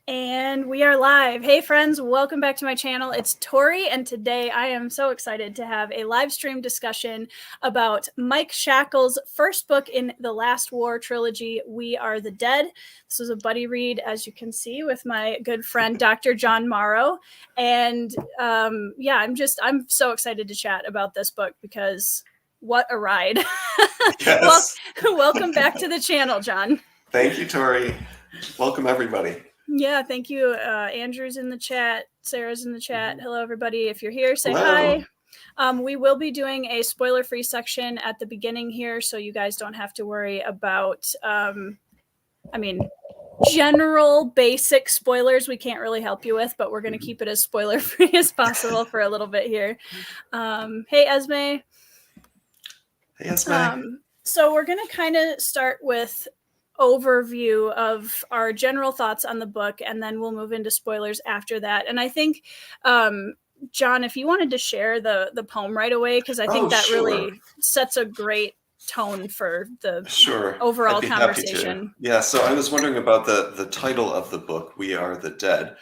And we are live. Hey friends, welcome back to my channel. It's Tori, and today I am so excited to have a live stream discussion about Mike Shackle's first book in the Last War trilogy, We Are the Dead. This was a buddy read, as you can see, with my good friend Dr. John Mauro. And I'm so excited to chat about this book because what a ride. Yes. Welcome back to the channel, John. Thank you, Tori. Welcome, everybody. Yeah, thank you. Andrew's in the chat. Sarah's in the chat. Hello, everybody. If you're here, say Hello. hi. We will be doing a spoiler-free section at the beginning here, so you guys don't have to worry about, general basic spoilers we can't really help you with, but we're going to keep it as spoiler-free as possible for a little bit here. Hey, Esme. Hey, Esme. So we're going to kind of start with overview of our general thoughts on the book, and then we'll move into spoilers after that. And I think, John, if you wanted to share the poem right away, because I think that really sets a great tone for the overall conversation. Yeah, so I was wondering about the title of the book, We Are the Dead,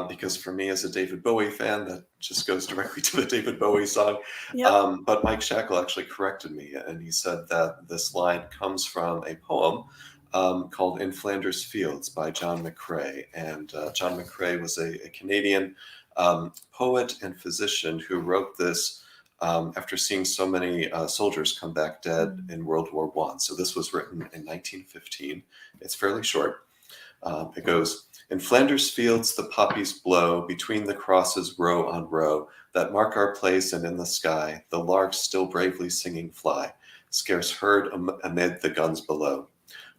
because for me as a David Bowie fan, that just goes directly to the David Bowie song. Yep. But Mike Shackle actually corrected me, and he said that this line comes from a poem called In Flanders Fields by John McCrae. And John McCrae was a Canadian poet and physician who wrote this after seeing so many soldiers come back dead in World War I. So this was written in 1915. It's fairly short. It goes, in Flanders fields the poppies blow, between the crosses row on row, that mark our place, and in the sky the larks still bravely singing fly, scarce heard amid the guns below.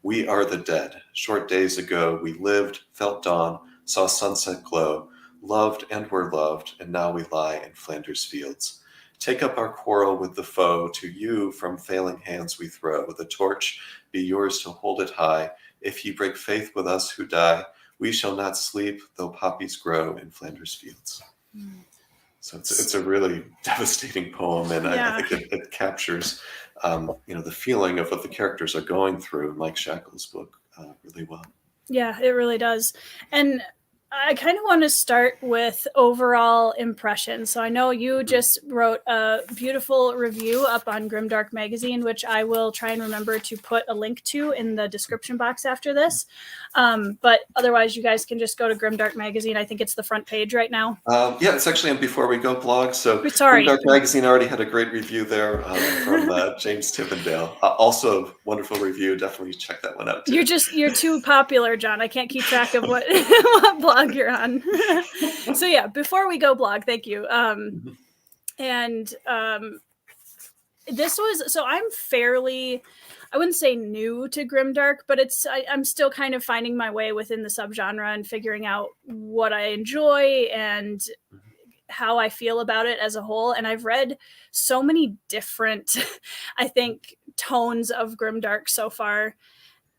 We are the dead. Short days ago we lived, felt dawn, saw sunset glow, loved and were loved, and now we lie in Flanders fields. Take up our quarrel with the foe, to you from failing hands we throw. The torch be yours to hold it high. If ye break faith with us who die, we shall not sleep, though poppies grow in Flanders fields. So it's a really devastating poem, and I think it captures the feeling of what the characters are going through in Mike Shackle's book really well. Yeah, it really does. And I kind of want to start with overall impressions. So I know you just wrote a beautiful review up on Grimdark Magazine, which I will try and remember to put a link to in the description box after this. But otherwise, you guys can just go to Grimdark Magazine. I think it's the front page right now. Yeah, it's actually on Before We Go blog. So Grimdark Magazine already had a great review there from James Tivendale. Also, wonderful review. Definitely check that one out too. You're too popular, John. I can't keep track of what blog you're on. So yeah, Before We Go blog, thank you. This was, so I'm fairly, I wouldn't say new to Grimdark, but I'm still kind of finding my way within the subgenre and figuring out what I enjoy and how I feel about it as a whole. And I've read so many different, I think, tones of Grimdark so far.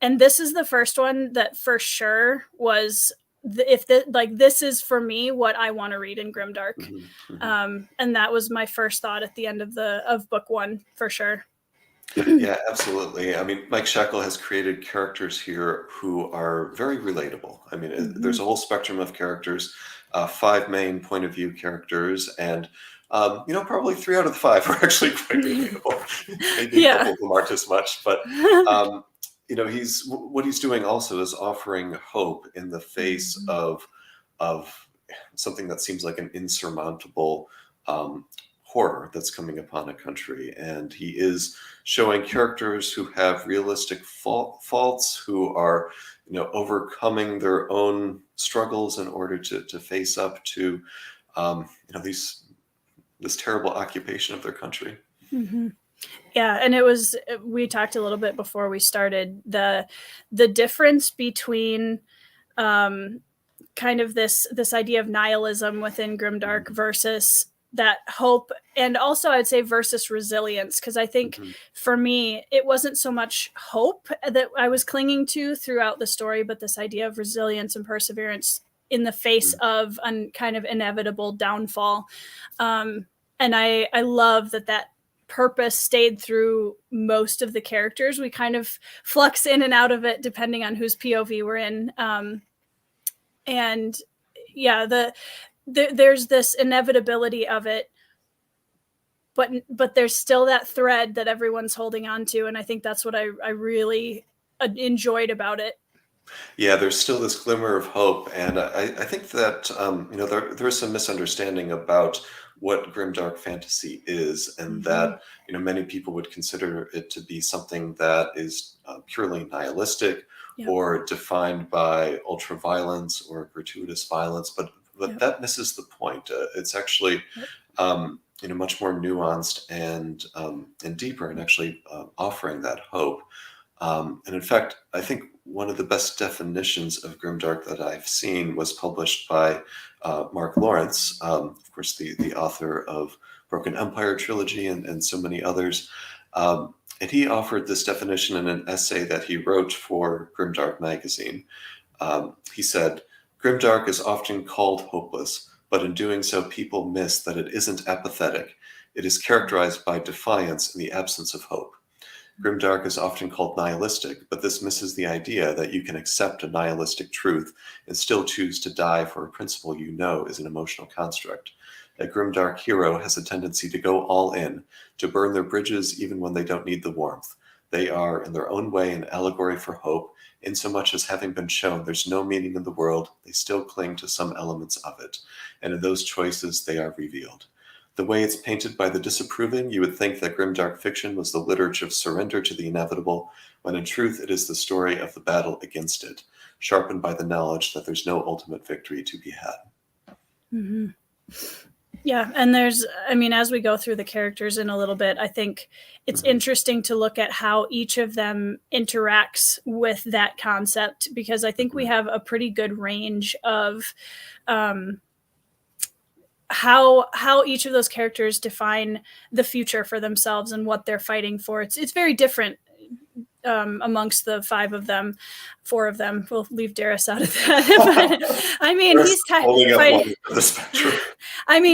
And this is the first one that for sure was, this is for me what I want to read in Grimdark. And that was my first thought at the end of book one, for sure. Yeah, absolutely. I mean, Mike Shackle has created characters here who are very relatable. I mean, there's a whole spectrum of characters, 5 main point of view characters, and probably 3 out of the 5 are actually quite relatable. Maybe a couple of them aren't as much, but what he's doing also is offering hope in the face of something that seems like an insurmountable horror that's coming upon a country. And he is showing characters who have realistic faults, who are overcoming their own struggles in order to face up to this terrible occupation of their country. Yeah, and we talked a little bit before we started, the difference between kind of this idea of nihilism within Grimdark versus that hope, and also I'd say versus resilience, because I think for me it wasn't so much hope that I was clinging to throughout the story, but this idea of resilience and perseverance in the face of a kind of inevitable downfall. And I love that purpose stayed through most of the characters. We kind of flux in and out of it depending on whose POV we're in. And yeah, there's this inevitability of it, but there's still that thread that everyone's holding on to, and I think that's what I really enjoyed about it. Yeah, there's still this glimmer of hope, and I think that there's some misunderstanding about what grimdark fantasy is, and that many people would consider it to be something that is purely nihilistic or defined by ultra-violence or gratuitous violence, but that misses the point. It's actually much more nuanced and deeper, and actually offering that hope. And in fact, I think one of the best definitions of grimdark that I've seen was published by Mark Lawrence, of course, the author of Broken Empire trilogy and so many others. And he offered this definition in an essay that he wrote for Grimdark Magazine. He said, "Grimdark is often called hopeless, but in doing so, people miss that it isn't apathetic. It is characterized by defiance in the absence of hope. Grimdark is often called nihilistic, but this misses the idea that you can accept a nihilistic truth and still choose to die for a principle you know is an emotional construct. A grimdark hero has a tendency to go all in, to burn their bridges even when they don't need the warmth. They are, in their own way, an allegory for hope, insomuch as having been shown there's no meaning in the world, they still cling to some elements of it, and in those choices they are revealed. The way it's painted by the disapproving, you would think that grimdark fiction was the literature of surrender to the inevitable, when in truth it is the story of the battle against it, sharpened by the knowledge that there's no ultimate victory to be had." Mm-hmm. Yeah, and as we go through the characters in a little bit, I think it's interesting to look at how each of them interacts with that concept, because I think we have a pretty good range of how each of those characters define the future for themselves and what they're fighting for. It's very different amongst the four of them. We'll leave Darris out of that. But, he's kind of fighting for the spectrum.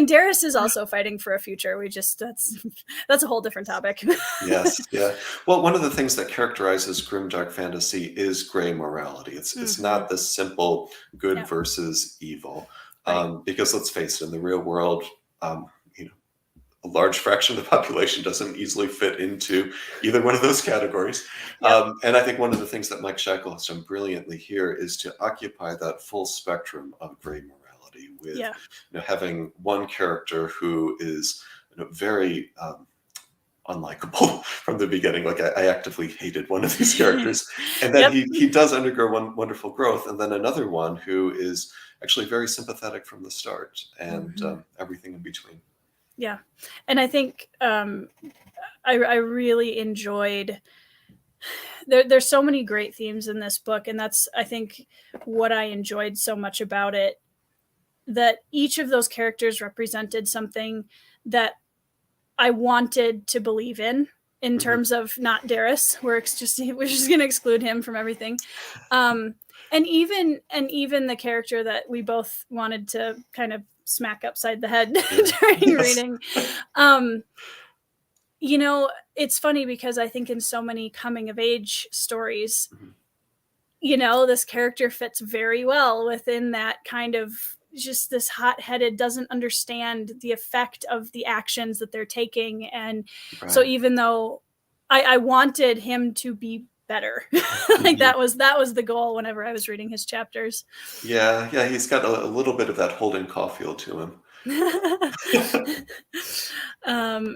Darris is also fighting for a future. That's a whole different topic. Yes, yeah. Well, one of the things that characterizes grimdark fantasy is gray morality. It's not this simple good versus evil. Because let's face it, in the real world, a large fraction of the population doesn't easily fit into either one of those categories. And I think one of the things that Mike Shackle has done brilliantly here is to occupy that full spectrum of gray morality with having one character who is very unlikable from the beginning. Like I actively hated one of these characters, and then he does undergo one wonderful growth, and then another one who is actually very sympathetic from the start, and everything in between. Yeah, and I think I really enjoyed. There's so many great themes in this book, and that's, I think, what I enjoyed so much about it. That each of those characters represented something that I wanted to believe in terms of not Darris. We're just going to exclude him from everything. And even the character that we both wanted to kind of smack upside the head during reading. It's funny because I think in so many coming of age stories, this character fits very well within that kind of just this hot-headed, doesn't understand the effect of the actions that they're taking. And so even though I wanted him to be better, like that was the goal whenever I was reading his chapters. Yeah, he's got a little bit of that Holden Caulfield to him.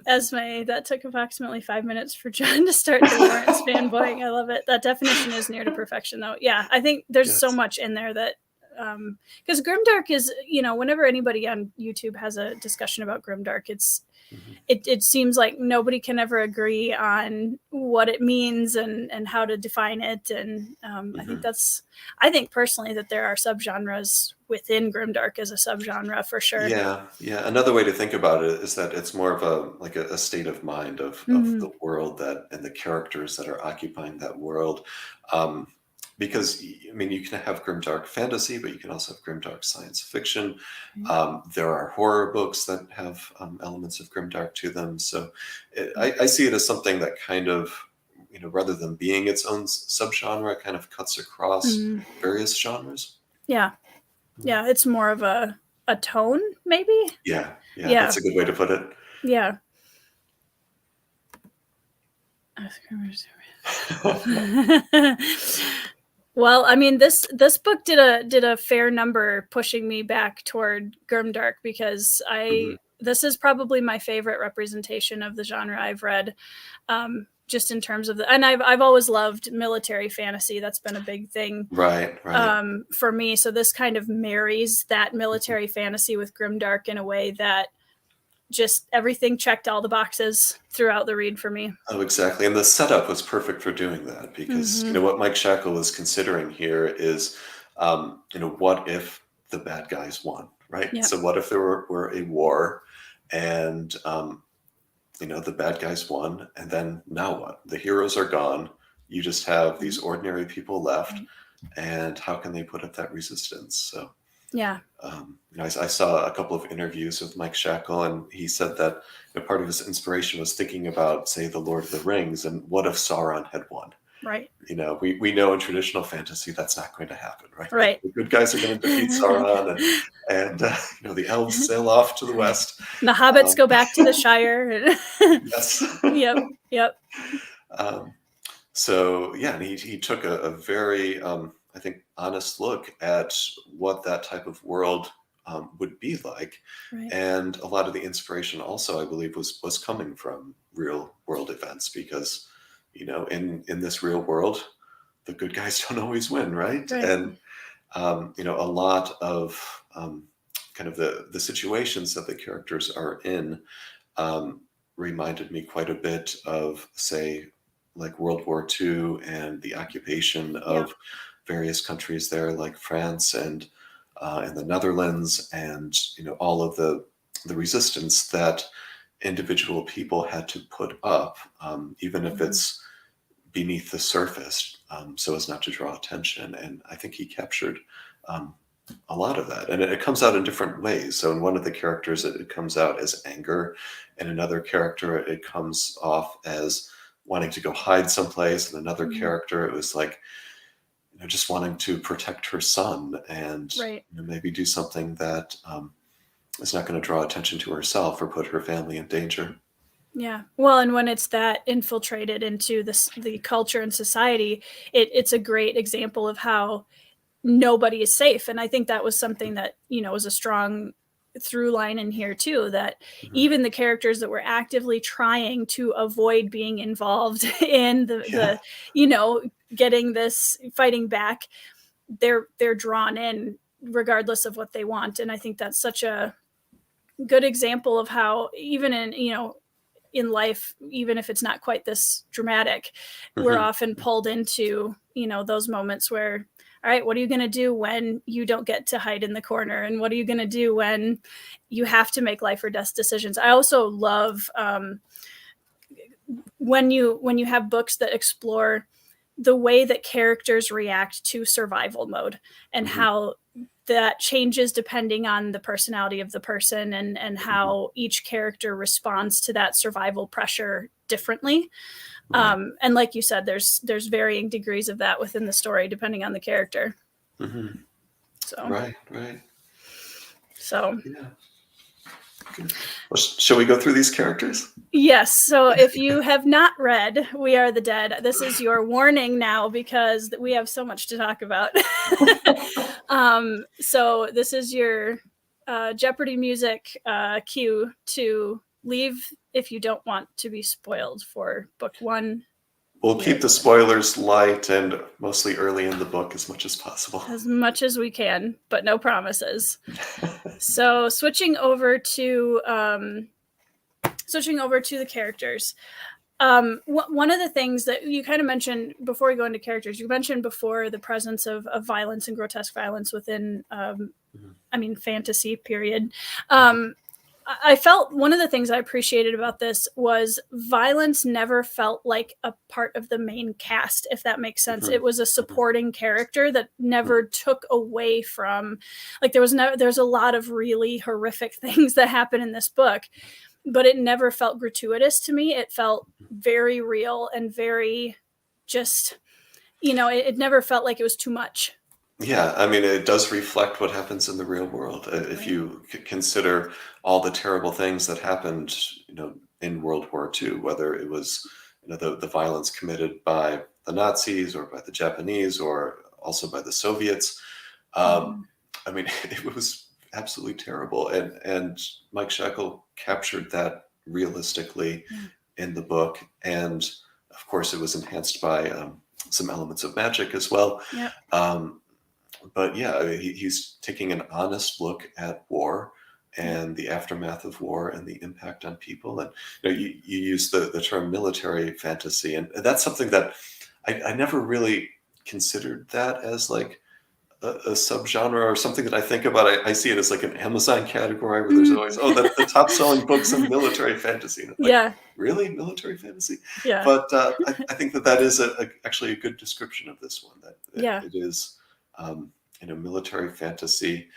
Esme, that took approximately 5 minutes for John to start the Lawrence fanboying. I love it. That definition is near to perfection, though. Yeah, I think there's so much in there that because grimdark is, whenever anybody on YouTube has a discussion about grimdark, it seems like nobody can ever agree on what it means and how to define it. And I think personally that there are subgenres within grimdark as a subgenre for sure. Yeah. Another way to think about it is that it's more of a state of mind of the world and the characters that are occupying that world. because I mean, you can have grimdark fantasy, but you can also have grimdark science fiction. There are horror books that have elements of grimdark to them. So I see it as something that kind of, you know, rather than being its own subgenre, kind of cuts across various genres. Yeah. Yeah. It's more of a tone, maybe? Yeah. That's a good way to put it. Yeah. Well, I mean, this book did a fair number pushing me back toward grimdark, because this is probably my favorite representation of the genre I've read. Just in terms of and I've always loved military fantasy. That's been a big thing, right. For me. So this kind of marries that military fantasy with grimdark in a way that just everything checked all the boxes throughout the read for me. Oh, exactly. And the setup was perfect for doing that, because you know what Mike Shackle is considering here is, you know, what if the bad guys won, right? Yep. So what if there were a war, and you know, the bad guys won, and then now what? The heroes are gone. You just have these ordinary people left, and how can they put up that resistance? So yeah. You know, I saw a couple of interviews with Mike Shackle, and he said that, you know, part of his inspiration was thinking about, say, the Lord of the Rings, and what if Sauron had won? Right. You know, we know in traditional fantasy that's not going to happen, right? Right. The good guys are going to defeat Sauron, and you know, the elves sail off to the west. The hobbits go back to the Shire. Yes. Yep. So yeah, and he took a very I think honest look at what that type of world would be like, and a lot of the inspiration also, I believe, was coming from real world events, because you know, in this real world, the good guys don't always win, right? And you know, a lot of kind of the situations that the characters are in reminded me quite a bit of, say, like World War II and the occupation of various countries there, like France and the Netherlands, and you know, all of the resistance that individual people had to put up, even if it's beneath the surface, so as not to draw attention. And I think he captured a lot of that, and it comes out in different ways. So in one of the characters, it comes out as anger, and another character, it comes off as wanting to go hide someplace, and another character, it was like, you know, just wanting to protect her son, and you know, maybe do something that is not going to draw attention to herself or put her family in danger. Yeah. Well, and when it's that infiltrated into the culture and society, it's a great example of how nobody is safe. And I think that was something that, you know, was a strong through line in here too, that even the characters that were actively trying to avoid being involved in the you know, getting this, fighting back, they're drawn in regardless of what they want. And I think that's such a good example of how, even in, you know, in life, even if it's not quite this dramatic, we're often pulled into, you know, those moments where, all right, what are you going to do when you don't get to hide in the corner? And what are you going to do when you have to make life or death decisions? I also love when you have books that explore the way that characters react to survival mode, and how that changes depending on the personality of the person, and how each character responds to that survival pressure differently. And like you said, there's varying degrees of that within the story depending on the character. So right. So yeah. Well, shall we go through these characters? Yes. So if you have not read We Are the Dead, this is your warning now, because we have so much to talk about. So this is your Jeopardy music cue to leave if you don't want to be spoiled for book one. We'll keep the spoilers light and mostly early in the book as much as possible. As much as we can, but no promises. So switching over to the characters. One of the things that you kind of mentioned before we go into characters, you mentioned before the presence of violence and grotesque violence within, fantasy, period. I felt one of the things I appreciated about this was violence never felt like a part of the main cast, if that makes sense. It was a supporting character that never took away from, like, there's a lot of really horrific things that happen in this book, but it never felt gratuitous to me. It felt very real and very just, it never felt like it was too much. Yeah, I mean, it does reflect what happens in the real world. If you consider all the terrible things that happened, in World War II, whether it was, the violence committed by the Nazis or by the Japanese or also by the Soviets. I mean, it was absolutely terrible. And Mike Shackle captured that realistically in the book. And of course, it was enhanced by some elements of magic as well. Yep. But yeah, I mean, he's taking an honest look at war and the aftermath of war and the impact on people. And you use the term military fantasy, and that's something that I never really considered that as like a subgenre or something that I think about. I see it as like an Amazon category where there's always, the top selling books in military fantasy. And I'm like, really? Military fantasy? Yeah. But I think that is actually a good description of this one. That it is military fantasy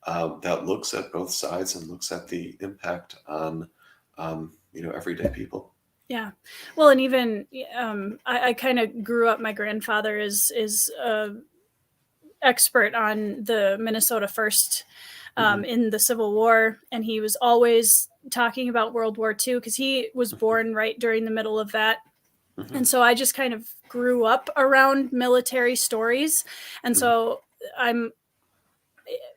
that looks at both sides and looks at the impact on everyday people. Yeah. Well, and even I kind of grew up, my grandfather is expert on the Minnesota First in the Civil War, and he was always talking about World War II because he was born right during the middle of that. And so I just kind of grew up around military stories. And so I'm,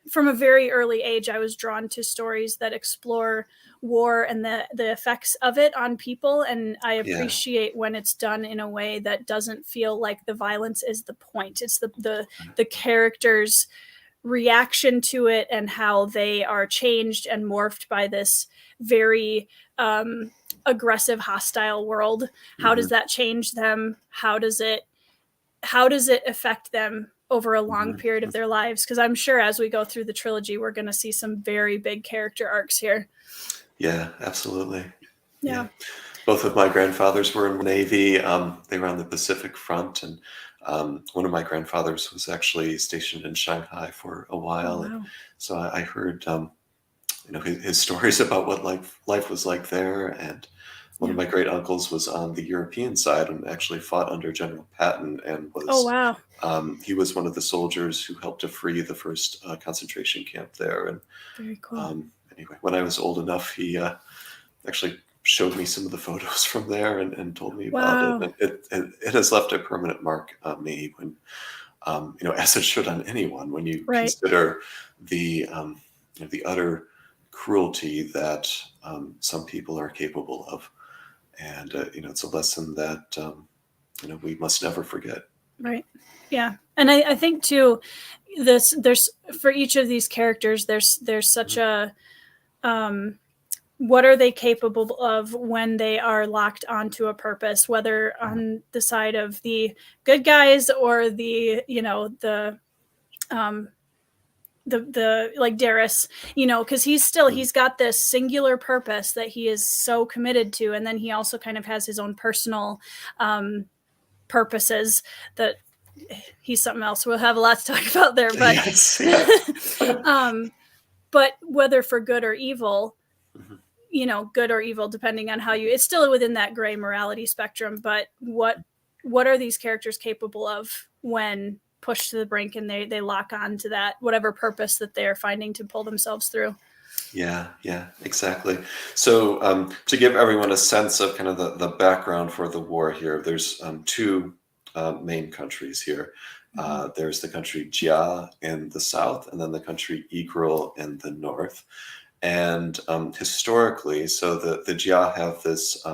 from a very early age, I was drawn to stories that explore war and the effects of it on people. And I appreciate when it's done in a way that doesn't feel like the violence is the point. It's the characters' reaction to it and how they are changed and morphed by this very aggressive, hostile world. How does that change them? How does it affect them over a long period of their lives? Because I'm sure as we go through the trilogy, we're going to see some very big character arcs here. Yeah, absolutely. Yeah. Both of my grandfathers were in the Navy. They were on the Pacific Front, and one of my grandfathers was actually stationed in Shanghai for a while. And so I heard his stories about what life was like there. And one of my great uncles was on the European side and actually fought under General Patton and was he was one of the soldiers who helped to free the first concentration camp there. And very cool. Anyway, when I was old enough, he actually showed me some of the photos from there and told me about it. And it has left a permanent mark on me when, as it should on anyone, when you consider the utter cruelty that some people are capable of. And, it's a lesson that, we must never forget. Right. Yeah. And I think too, there's for each of these characters, there's such a, what are they capable of when they are locked onto a purpose, whether on the side of the good guys or the like Darris, because he's got this singular purpose that he is so committed to. And then he also kind of has his own personal purposes that he's something else. We'll have a lot to talk about there, but but whether for good or evil, good or evil, depending on how it's still within that gray morality spectrum. But what are these characters capable of when pushed to the brink and they lock on to that whatever purpose that they're finding to pull themselves through? Yeah, exactly. So to give everyone a sense of kind of the background for the war here, there's two main countries here. There's the country Jia in the south, and then the country Igril in the north. And historically, so the Jia have this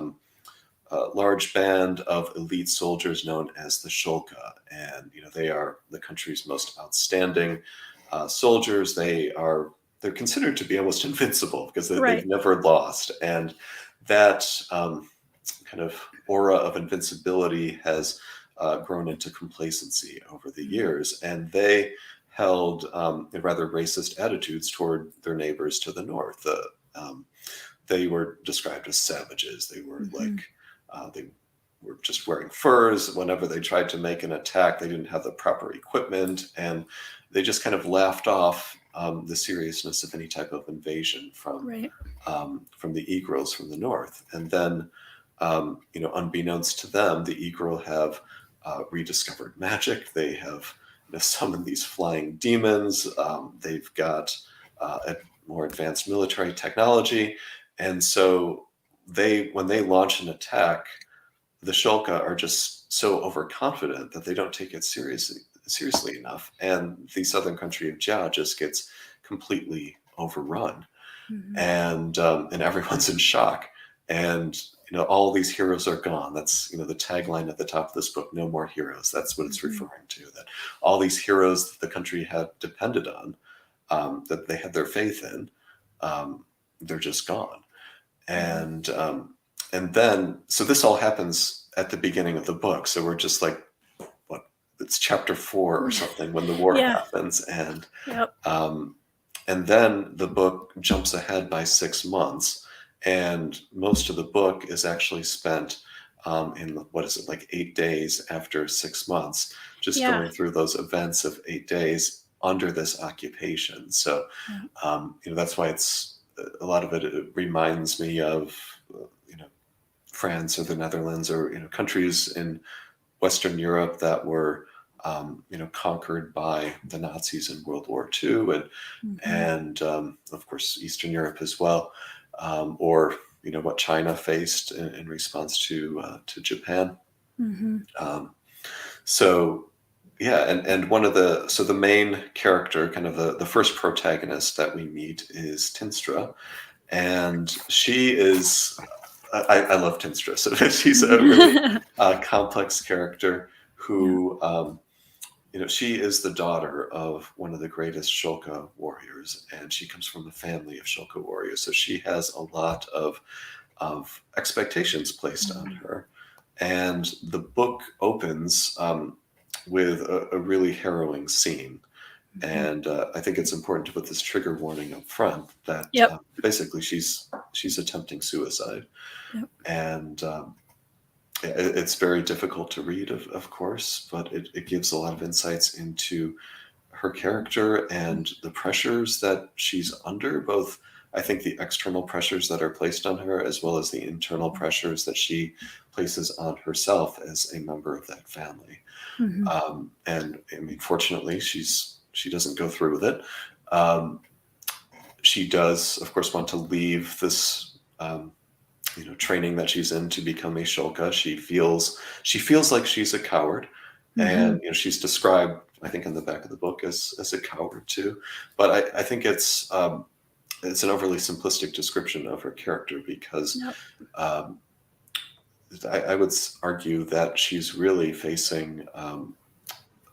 large band of elite soldiers known as the Shulka, and they are the country's most outstanding soldiers. They're considered to be almost invincible because they've never lost, and that kind of aura of invincibility has grown into complacency over the years, and they held rather racist attitudes toward their neighbors to the north. They were described as savages. They were they were just wearing furs. Whenever they tried to make an attack, they didn't have the proper equipment, and they just kind of laughed off the seriousness of any type of invasion from the Egrils from the north. And then, unbeknownst to them, the Egril have rediscovered magic. They have summoned these flying demons. They've got a more advanced military technology. And so when they launch an attack, the Shulka are just so overconfident that they don't take it seriously enough. And the southern country of Jia just gets completely overrun. And everyone's in shock. And all these heroes are gone. That's the tagline at the top of this book: "No more heroes." That's what it's referring to. That all these heroes that the country had depended on, that they had their faith in, they're just gone. And then, so this all happens at the beginning of the book. So we're just like, it's chapter 4 or something when the war happens. And then the book jumps ahead by 6 months. And most of the book is actually spent in, 8 days after 6 months, just going through those events of 8 days under this occupation. So, that's why a lot of it reminds me of, France or the Netherlands or, countries in Western Europe that were, conquered by the Nazis in World War II, and of course, Eastern Europe as well. Or what China faced in response to Japan. So and one of the main character, kind of the first protagonist that we meet, is Tinstra, and she is I love Tinstra. So she's a really complex character who she is the daughter of one of the greatest Shulka warriors, and she comes from a family of Shulka warriors. So she has a lot of expectations placed on her. And the book opens with a really harrowing scene. And I think it's important to put this trigger warning up front that basically she's attempting suicide. And it's very difficult to read, of course, but it gives a lot of insights into her character and the pressures that she's under, both, I think, the external pressures that are placed on her, as well as the internal pressures that she places on herself as a member of that family. And I mean, fortunately, she doesn't go through with it. She does, of course, want to leave this training that she's in to become a Shulka. She feels like she's a coward, and she's described, I think, in the back of the book as a coward too. But I think it's an overly simplistic description of her character, because I would argue that she's really facing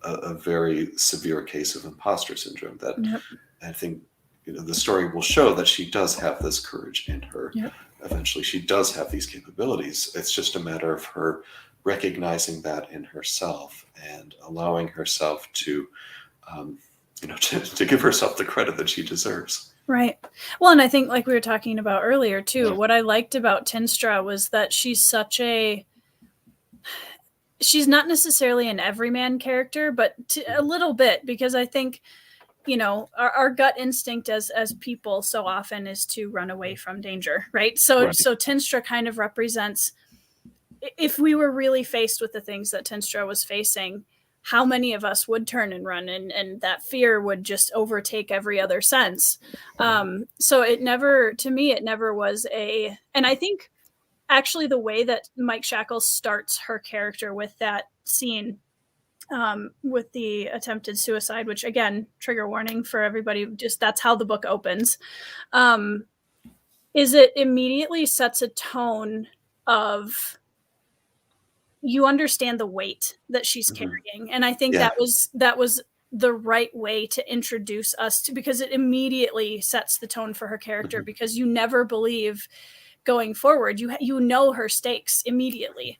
a very severe case of imposter syndrome. That I think the story will show that she does have this courage in her. Eventually, she does have these capabilities. It's just a matter of her recognizing that in herself and allowing herself to, to give herself the credit that she deserves. Right. Well, and I think, like we were talking about earlier too, what I liked about Tinstra was that she's not necessarily an everyman character, but a little bit, because I think, our gut instinct as people so often is to run away from danger, right? So Tinstra kind of represents, if we were really faced with the things that Tinstra was facing, how many of us would turn and run, and that fear would just overtake every other sense. So it never was and I think actually the way that Mike Shackle starts her character with that scene, with the attempted suicide, which, again, trigger warning for everybody, just that's how the book opens, is it immediately sets a tone of, you understand the weight that she's carrying. And I think that was the right way to introduce us to, because it immediately sets the tone for her character, because you never believe going forward, you know her stakes immediately.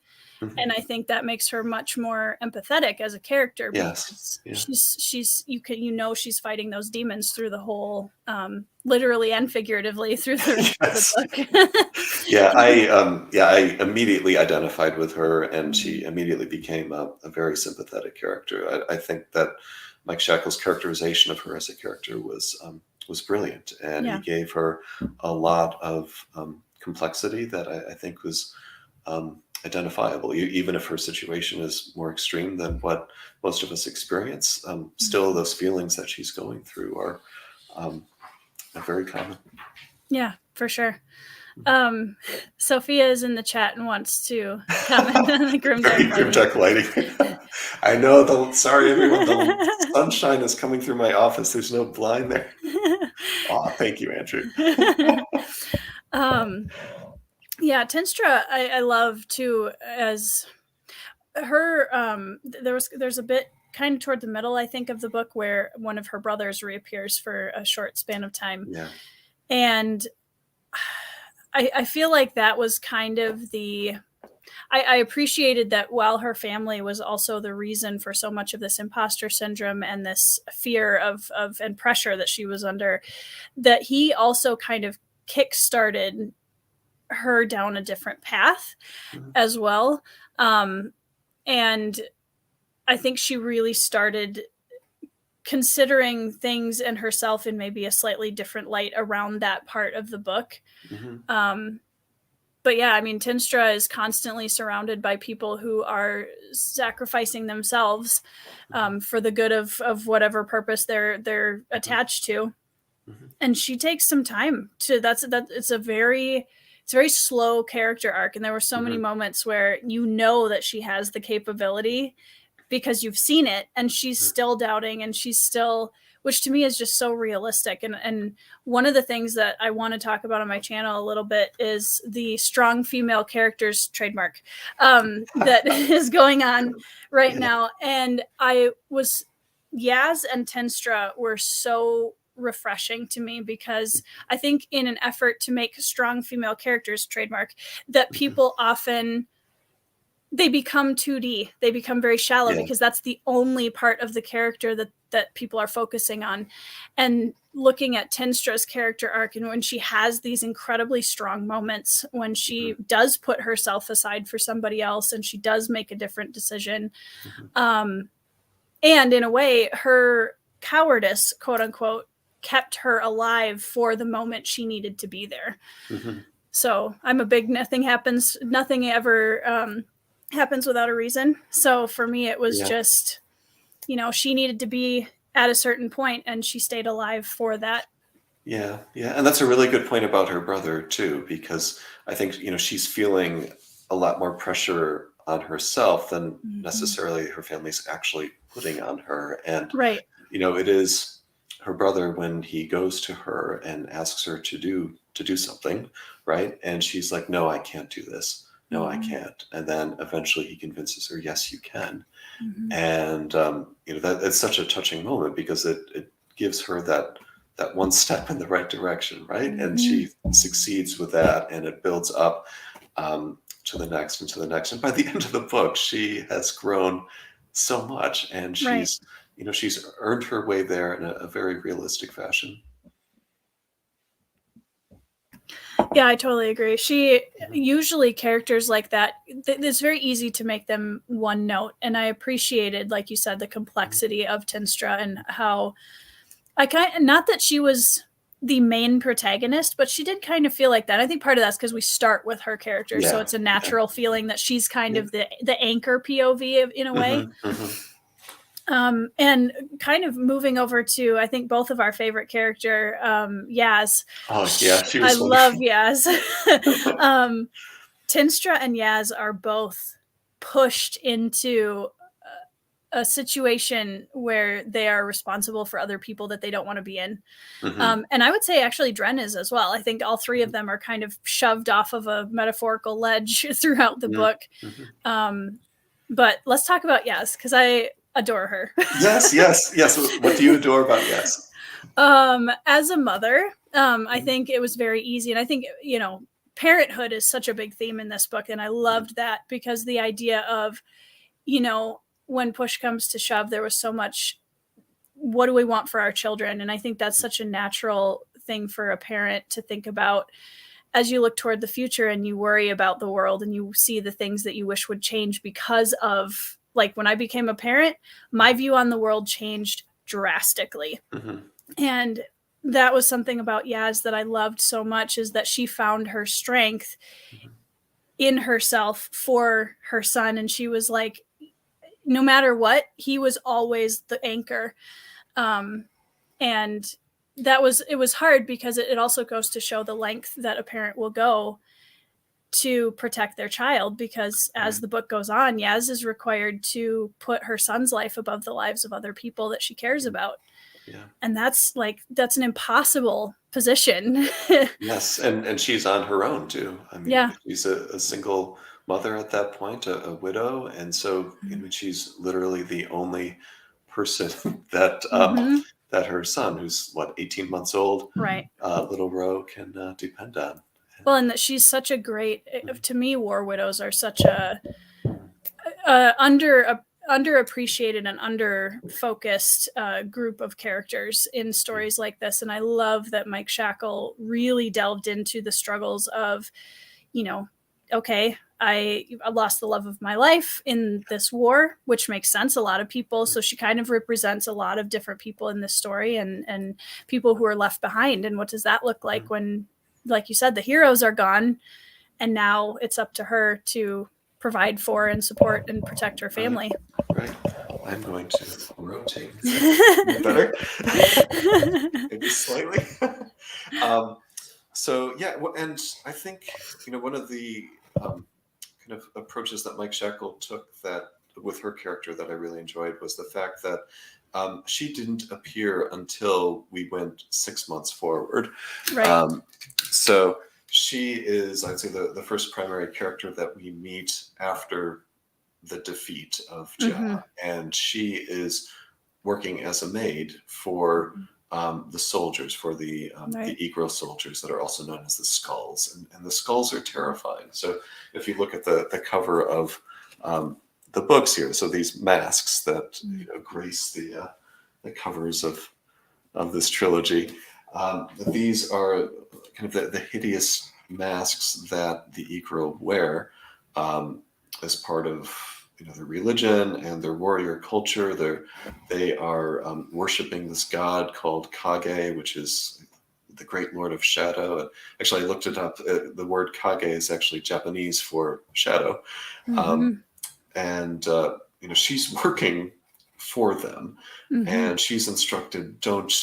And I think that makes her much more empathetic as a character. Yes. Because she's she's fighting those demons through the whole, literally and figuratively through the book. Yeah, I immediately identified with her, and she immediately became a very sympathetic character. I think that Mike Shackle's characterization of her as a character was brilliant, and he gave her a lot of complexity that I think was identifiable, even if her situation is more extreme than what most of us experience. Still, those feelings that she's going through are very common. Yeah, for sure. Sophia is in the chat and wants to comment on the Grimdark lighting. I know. Sorry, everyone. The sunshine is coming through my office. There's no blind there. Oh, thank you, Andrew. Yeah, Tinstra, I love too, as her. There's a bit kind of toward the middle, I think, of the book where one of her brothers reappears for a short span of time. Yeah. And I feel like that was kind of I appreciated that while her family was also the reason for so much of this imposter syndrome and this fear of and pressure that she was under, that he also kind of kickstarted her down a different path as well. And I think she really started considering things and herself in maybe a slightly different light around that part of the book. But yeah, I mean, Tinstra is constantly surrounded by people who are sacrificing themselves for the good of whatever purpose they're attached to. And she takes some time to, it's a very slow character arc. And there were so many moments where you know that she has the capability because you've seen it, and she's still doubting, and she's still, which to me is just so realistic. And one of the things that I want to talk about on my channel a little bit is the strong female characters trademark that is going on right now. And Yaz and Tinstra were so refreshing to me, because I think in an effort to make strong female characters trademark, that people often, they become 2D. They become very shallow because that's the only part of the character that people are focusing on. And looking at Tinstra's character arc, and when she has these incredibly strong moments, when she does put herself aside for somebody else and she does make a different decision. And in a way, her cowardice, quote unquote, kept her alive for the moment she needed to be there. So I'm a big nothing ever happens without a reason. So for me, it was just, she needed to be at a certain point, and she stayed alive for that. Yeah. And that's a really good point about her brother too, because I think, she's feeling a lot more pressure on herself than necessarily her family's actually putting on her. And, it is her brother, when he goes to her and asks her to do something, right? And she's like, no, I can't do this. No, I can't. And then eventually he convinces her, yes, you can. And, it's such a touching moment, because it gives her that one step in the right direction, right? And she succeeds with that, and it builds up to the next and to the next. And by the end of the book, she has grown so much, and she's, she's earned her way there in a very realistic fashion. Yeah, I totally agree. Usually characters like that, it's very easy to make them one note. And I appreciated, like you said, the complexity of Tinstra, and how not that she was the main protagonist, but she did kind of feel like that. I think part of that's because we start with her character. So it's a natural feeling that she's kind of the anchor POV in a way. And kind of moving over to, I think, both of our favorite character, Yaz. Oh yeah, she was I love Yaz. Tinstra and Yaz are both pushed into a situation where they are responsible for other people that they don't want to be in. And I would say actually Dren is as well. I think all three of them are kind of shoved off of a metaphorical ledge throughout the book. But let's talk about Yaz, because I adore her. Yes. What do you adore about Yaz? As a mother, I think it was very easy. And I think, parenthood is such a big theme in this book. And I loved that, because the idea of, when push comes to shove, there was so much, what do we want for our children? And I think that's such a natural thing for a parent to think about as you look toward the future and you worry about the world and you see the things that you wish would change because of, like, when I became a parent, my view on the world changed drastically. And that was something about Yaz that I loved so much, is that she found her strength in herself for her son. And she was like, no matter what, he was always the anchor. And it was hard, because it also goes to show the length that a parent will go to protect their child, because as the book goes on, Yaz is required to put her son's life above the lives of other people that she cares about. Yeah. And that's an impossible position. Yes. And she's on her own too. I mean, she's a single mother at that point, a widow. And so, she's literally the only person that, that her son, who's 18 months old, right, little Ro, can depend on. Well, and that she's such a great, to me, war widows are such a underappreciated and under-focused group of characters in stories like this. And I love that Mike Shackle really delved into the struggles of, okay, I lost the love of my life in this war, which makes sense. A lot of people. So she kind of represents a lot of different people in this story, and people who are left behind. And what does that look like when, like you said, the heroes are gone, and now it's up to her to provide for and support and protect her family. Right. I'm going to rotate. Better? Maybe slightly. So, yeah, and I think, one of the kind of approaches that Mike Shackle took that with her character that I really enjoyed was the fact that she didn't appear until we went 6 months forward. Right. So she is, I'd say, the first primary character that we meet after the defeat of Jah, and she is working as a maid for the soldiers, for the Egro soldiers that are also known as the Skulls, and the Skulls are terrifying. So if you look at the cover of the books here, so these masks that grace the covers of this trilogy, these are kind of the hideous masks that the Egro wear as part of their religion and their warrior culture. They are worshiping this god called Kage, which is the great lord of shadow. And actually, I looked it up. The word Kage is actually Japanese for shadow. And she's working for them, and she's instructed, don't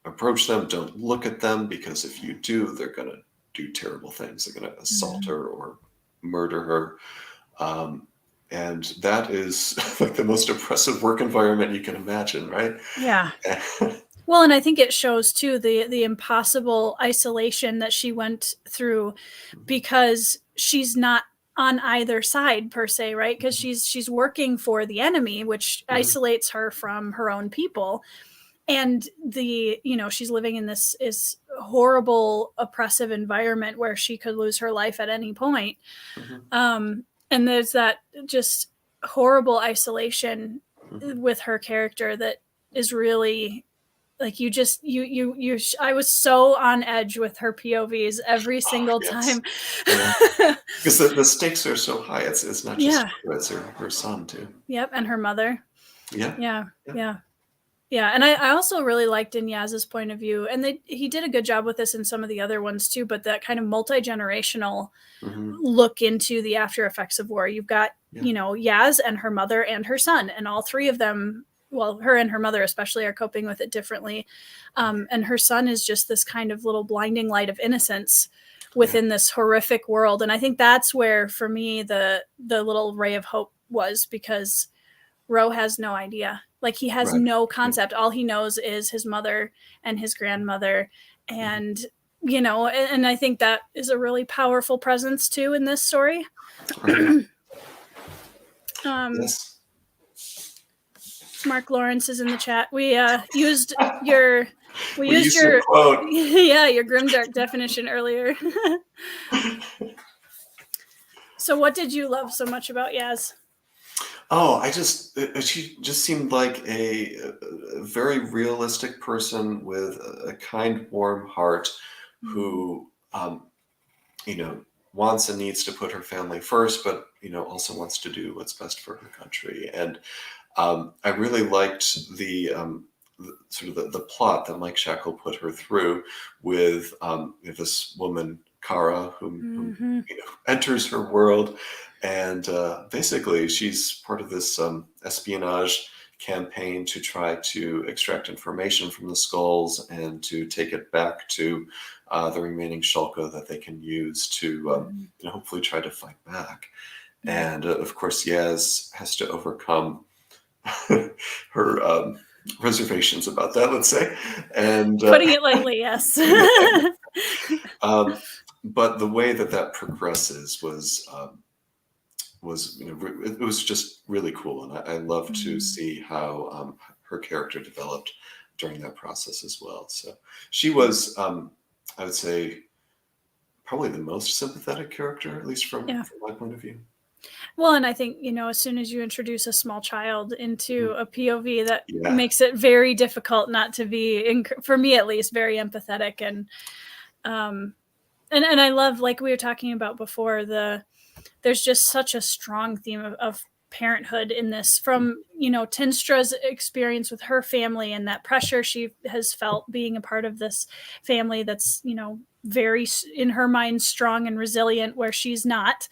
approach them, don't look at them, because if you do, they're going to do terrible things. They're going to assault her or murder her. And that is like the most oppressive work environment you can imagine, right? Yeah. Well, and I think it shows too the impossible isolation that she went through, because she's not on either side per se, right? Because she's working for the enemy, which isolates her from her own people. And she's living in this horrible, oppressive environment where she could lose her life at any point. And there's that just horrible isolation with her character that is really like, I was so on edge with her POVs every single time. Because the stakes are so high. It's not just her, it's her son too. Yep. And her mother. Yeah. Yeah, and I also really liked in Yaz's point of view, and he did a good job with this in some of the other ones too, but that kind of multi-generational look into the after effects of war. You've got, Yaz and her mother and her son, and all three of them, well, her and her mother especially, are coping with it differently. And her son is just this kind of little blinding light of innocence within this horrific world. And I think that's where, for me, the little ray of hope was, because Ro has no idea. Like, he has no concept. All he knows is his mother and his grandmother. And, and I think that is a really powerful presence too in this story. Yes. Mark Lawrence is in the chat. We used your We used your quote. Yeah, your Grimdark definition earlier. So what did you love so much about Yaz? Oh, she just seemed like a very realistic person with a kind, warm heart who, wants and needs to put her family first, but, also wants to do what's best for her country. And I really liked the sort of the plot that Mike Shackle put her through with this woman, Kara, who enters her world. And basically, she's part of this espionage campaign to try to extract information from the skulls and to take it back to the remaining Shulka that they can use to hopefully try to fight back. And of course, Yaz has to overcome her reservations about that, let's say. And putting it lightly, yes. But the way that progresses was it was just really cool, and I love to see how her character developed during that process as well. So she was, I would say, probably the most sympathetic character, at least from my point of view. Well, and I think, as soon as you introduce a small child into a POV, that makes it very difficult not to be, for me at least, very empathetic. And I love, like we were talking about before, there's just such a strong theme of parenthood in this, from, Tinstra's experience with her family and that pressure she has felt being a part of this family that's, very, in her mind, strong and resilient, where she's not.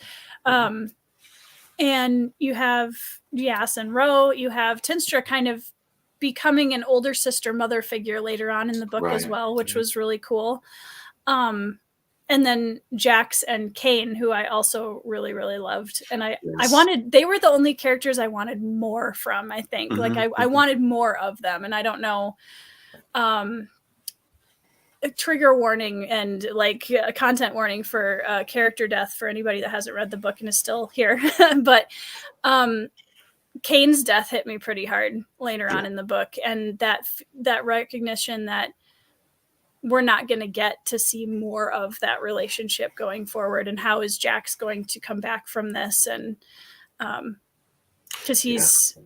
And you have Yas and Ro, you have Tinstra kind of becoming an older sister mother figure later on in the book as well, which was really cool. And then Jax and Kane, who I also really, really loved. And they were the only characters I wanted more from, I think. Like I wanted more of them. And I don't know, a trigger warning and like a content warning for character death for anybody that hasn't read the book and is still here. But Kane's death hit me pretty hard later on in the book. And that recognition that we're not going to get to see more of that relationship going forward, and how is Jax going to come back from this? And because he's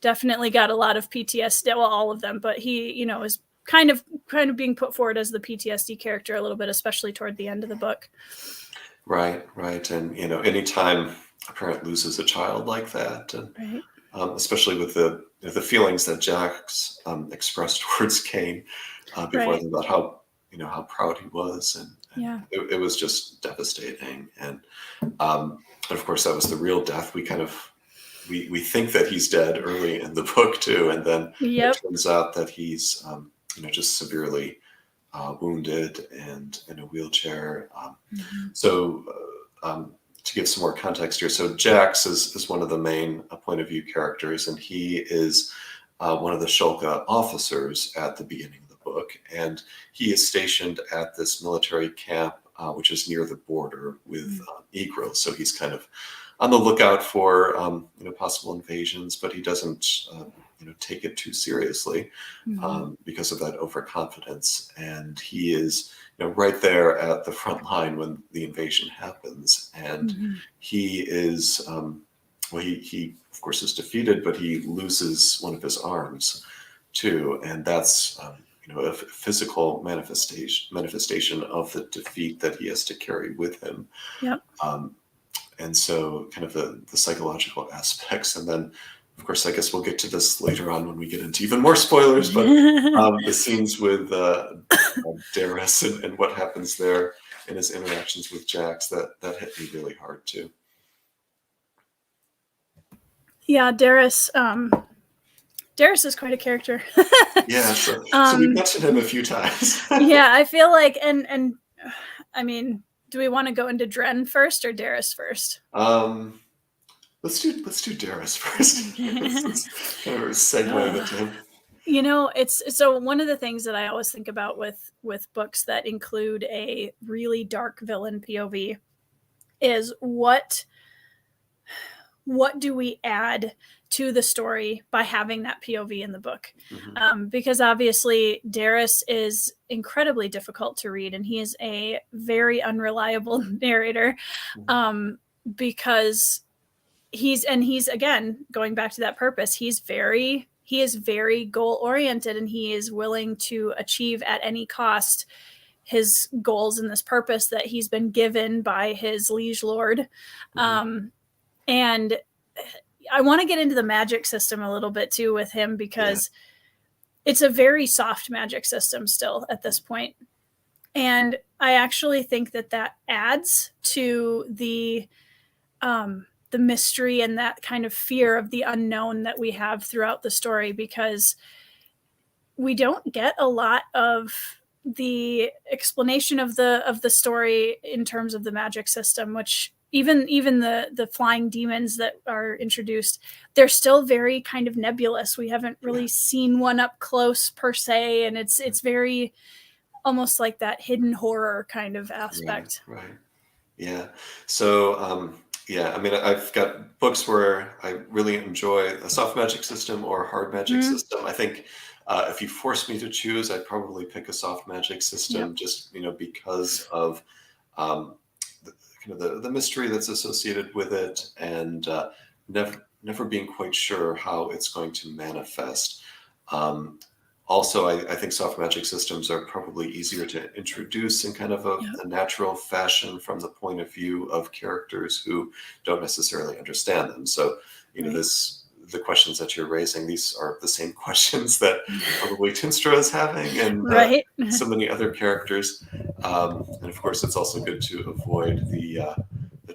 definitely got a lot of PTSD, well, all of them, but he is kind of being put forward as the PTSD character a little bit, especially toward the end of the book. Right. And anytime a parent loses a child like that, and especially with the feelings that Jax expressed towards Kane before them, about how proud he was, and it was just devastating. And of course, that was the real death. We kind of we think that he's dead early in the book too, and then it turns out that he's just severely wounded and in a wheelchair. So to give some more context here, so Jax is one of the main point of view characters, and he is one of the Shulka officers at the beginning of the book, and he is stationed at this military camp, which is near the border with Egro. So he's kind of on the lookout for possible invasions, but he doesn't take it too seriously because of that overconfidence. And he is right there at the front line when the invasion happens. And he is he of course is defeated, but he loses one of his arms too, and that's a physical manifestation of the defeat that he has to carry with him. And so kind of the psychological aspects. And then, of course, I guess we'll get to this later on when we get into even more spoilers, but the scenes with Darris and what happens there in his interactions with Jax, that hit me really hard too. Yeah, Darris is quite a character. So we mentioned him a few times. I feel like, and I mean, do we want to go into Dren first or Darris first? Let's do Darris first. Kind of a segue into him. It's so one of the things that I always think about with books that include a really dark villain POV is what what do we add to the story by having that POV in the book? Because obviously Darris is incredibly difficult to read, and he is a very unreliable narrator, because he's again, going back to that purpose, he is very goal oriented, and he is willing to achieve at any cost his goals and this purpose that he's been given by his liege lord. And I want to get into the magic system a little bit too with him, because it's a very soft magic system still at this point. And I actually think that adds to the mystery and that kind of fear of the unknown that we have throughout the story, because we don't get a lot of the explanation of the story in terms of the magic system, which even the flying demons that are introduced, they're still very kind of nebulous. We haven't really seen one up close per se, and it's very almost like that hidden horror kind of aspect. Right. Yeah. So I mean, I've got books where I really enjoy a soft magic system or a hard magic system. I think if you force me to choose, I'd probably pick a soft magic system, just because of the mystery that's associated with it, and never being quite sure how it's going to manifest. Also, I think soft magic systems are probably easier to introduce in kind of a natural fashion from the point of view of characters who don't necessarily understand them. So, the questions that you're raising, these are the same questions that probably Tinstra is having, and so many other characters. And of course, it's also good to avoid the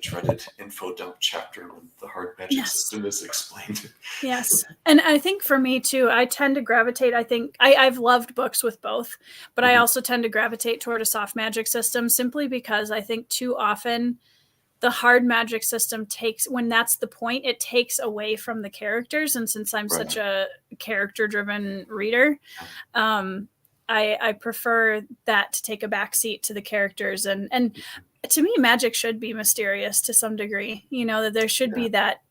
dreaded info dump chapter when the hard magic system is explained. Yes. And I think for me too, I tend to gravitate, I've loved books with both, but I also tend to gravitate toward a soft magic system, simply because I think too often the hard magic system when that's the point, it takes away from the characters. And since I'm such a character driven reader, I prefer that to take a backseat to the characters. And to me, magic should be mysterious to some degree, that there should be that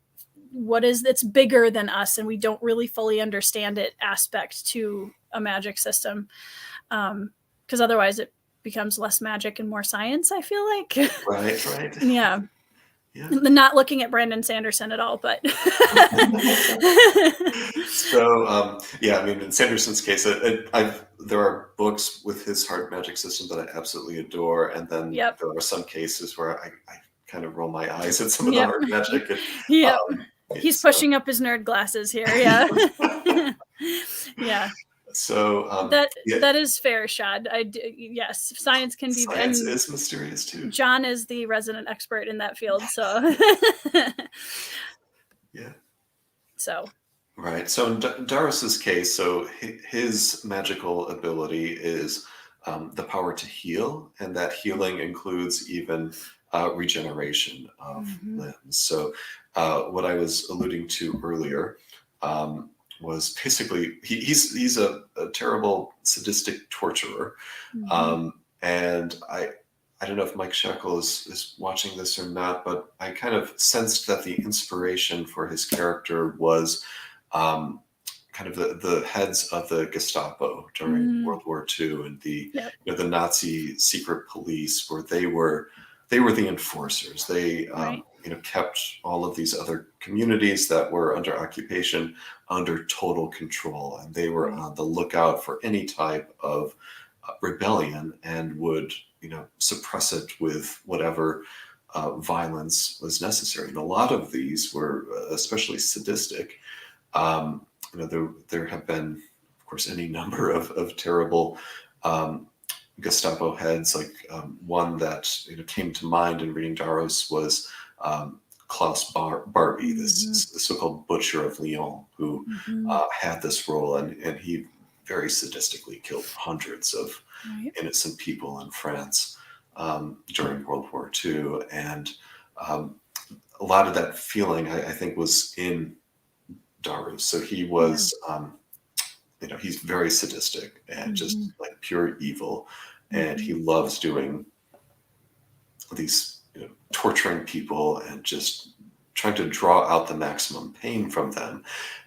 it's bigger than us and we don't really fully understand it aspect to a magic system. Because otherwise it becomes less magic and more science, I feel like. Right. Yeah. Not looking at Brandon Sanderson at all, but so I mean, in Sanderson's case, there are books with his hard magic system that I absolutely adore, and then there are some cases where I kind of roll my eyes at some of the hard magic. And, he's pushing up his nerd glasses here. Yeah. So that is fair, Shad. Yes, science can be. Science is mysterious too. John is the resident expert in that field, so So right. So in Darris's case, so his magical ability is the power to heal, and that healing includes even regeneration of limbs. So what I was alluding to earlier was basically he's a terrible sadistic torturer, and I don't know if Mike Shackle is watching this or not, but I kind of sensed that the inspiration for his character was kind of the heads of the Gestapo during World War II, and the the Nazi secret police, where they were the enforcers. They kept all of these other communities that were under occupation under total control, and they were on the lookout for any type of rebellion and would suppress it with whatever violence was necessary. And a lot of these were especially sadistic. There have been, of course, any number of terrible Gestapo heads. Like one that came to mind in reading Darris was Klaus Barbie, this so-called butcher of Lyon, who had this role, and he very sadistically killed hundreds of innocent people in France during World War II. And a lot of that feeling, I think, was in Darris. So he was, he's very sadistic and just like pure evil. And he loves doing these, torturing people and just trying to draw out the maximum pain from them.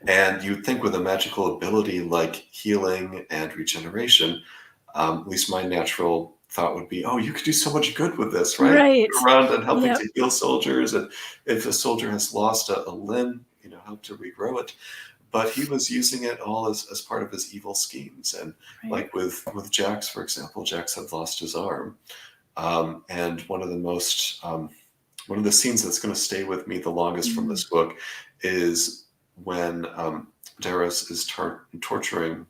And you'd think with a magical ability like healing and regeneration, at least my natural thought would be, oh, you could do so much good with this, right? Right. Go around and helping Yep. to heal soldiers, and if a soldier has lost a limb, help to regrow it. But he was using it all as part of his evil schemes. And like with Jax, for example, Jax had lost his arm. And one of the scenes that's going to stay with me the longest from this book is when Darris is torturing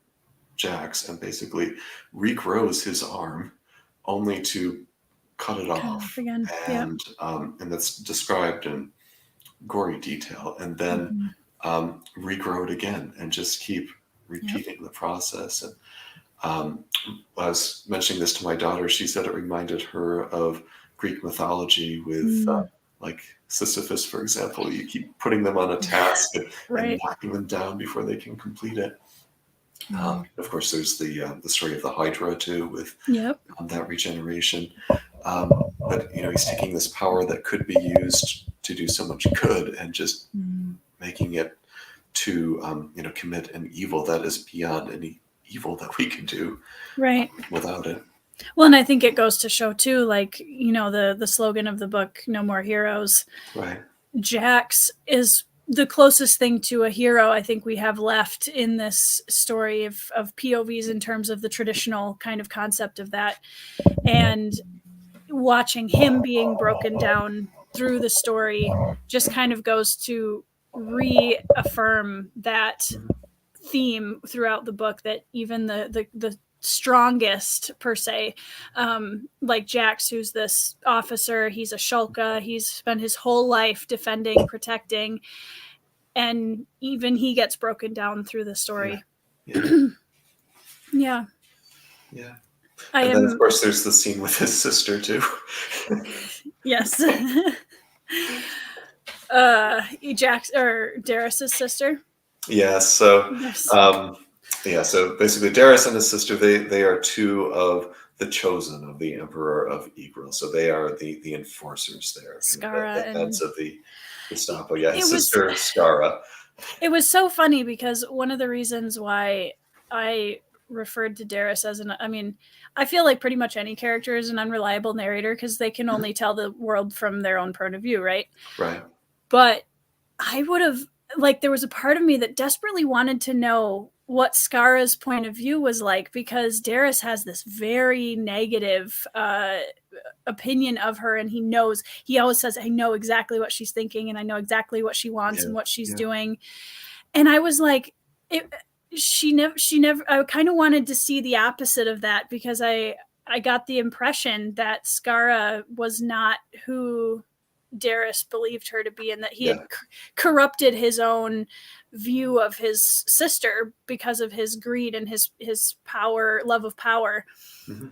Jax and basically regrows his arm only to cut it off again. and that's described in gory detail, and then regrow it again and just keep repeating the process. And I was mentioning this to my daughter. She said it reminded her of Greek mythology with like Sisyphus, for example. You keep putting them on a task and knocking them down before they can complete it. Of course, there's the story of the Hydra too, with that regeneration. But he's taking this power that could be used to do so much good and just making it to commit an evil that is beyond any evil that we can do without it. Well, and I think it goes to show too, like, the slogan of the book, "No More Heroes." Right. Jax is the closest thing to a hero I think we have left in this story of POVs in terms of the traditional kind of concept of that. And watching him being broken down through the story just kind of goes to reaffirm that theme throughout the book, that even the strongest, per se, like Jax, who's this officer, he's a shulka, he's spent his whole life defending, protecting, and even he gets broken down through the story. Yeah. And then, of course, there's the scene with his sister too. Yes. Jax, or Darris's sister. Yeah. So so basically Darris and his sister, they are two of the chosen of the Emperor of Ygrel. So they are the enforcers there. Skara the heads of the Gestapo. Yeah, his sister Skara. It was so funny because one of the reasons why I referred to Darris as I feel like pretty much any character is an unreliable narrator because they can only tell the world from their own point of view, right? Right. But I would have, there was a part of me that desperately wanted to know what Skara's point of view was like, because Darris has this very negative opinion of her, and he always says, I know exactly what she's thinking, and I know exactly what she wants and what she's doing. And I was like, she never, I kind of wanted to see the opposite of that, because I got the impression that Skara was not who Darris believed her to be, and that he had corrupted his own view of his sister because of his greed and his power, love of power.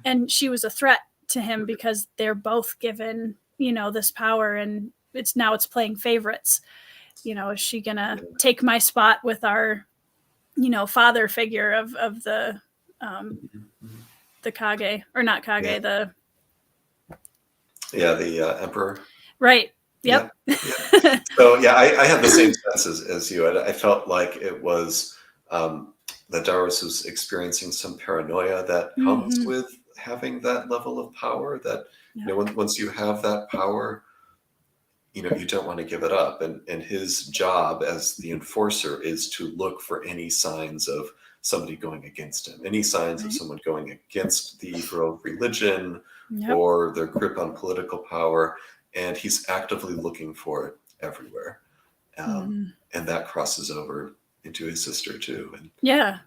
And she was a threat to him because they're both given, this power, and it's playing favorites. Is she gonna take my spot with our, father figure of the Kage, or not Kage, the Emperor. Right. Yep. So I had the same sense as you. I felt like it was that Darris was experiencing some paranoia that comes with having that level of power. That once you have that power, you don't want to give it up. And his job as the enforcer is to look for any signs of somebody going against him, any signs of someone going against the Ygrel religion or their grip on political power. And he's actively looking for it everywhere. And that crosses over into his sister too. And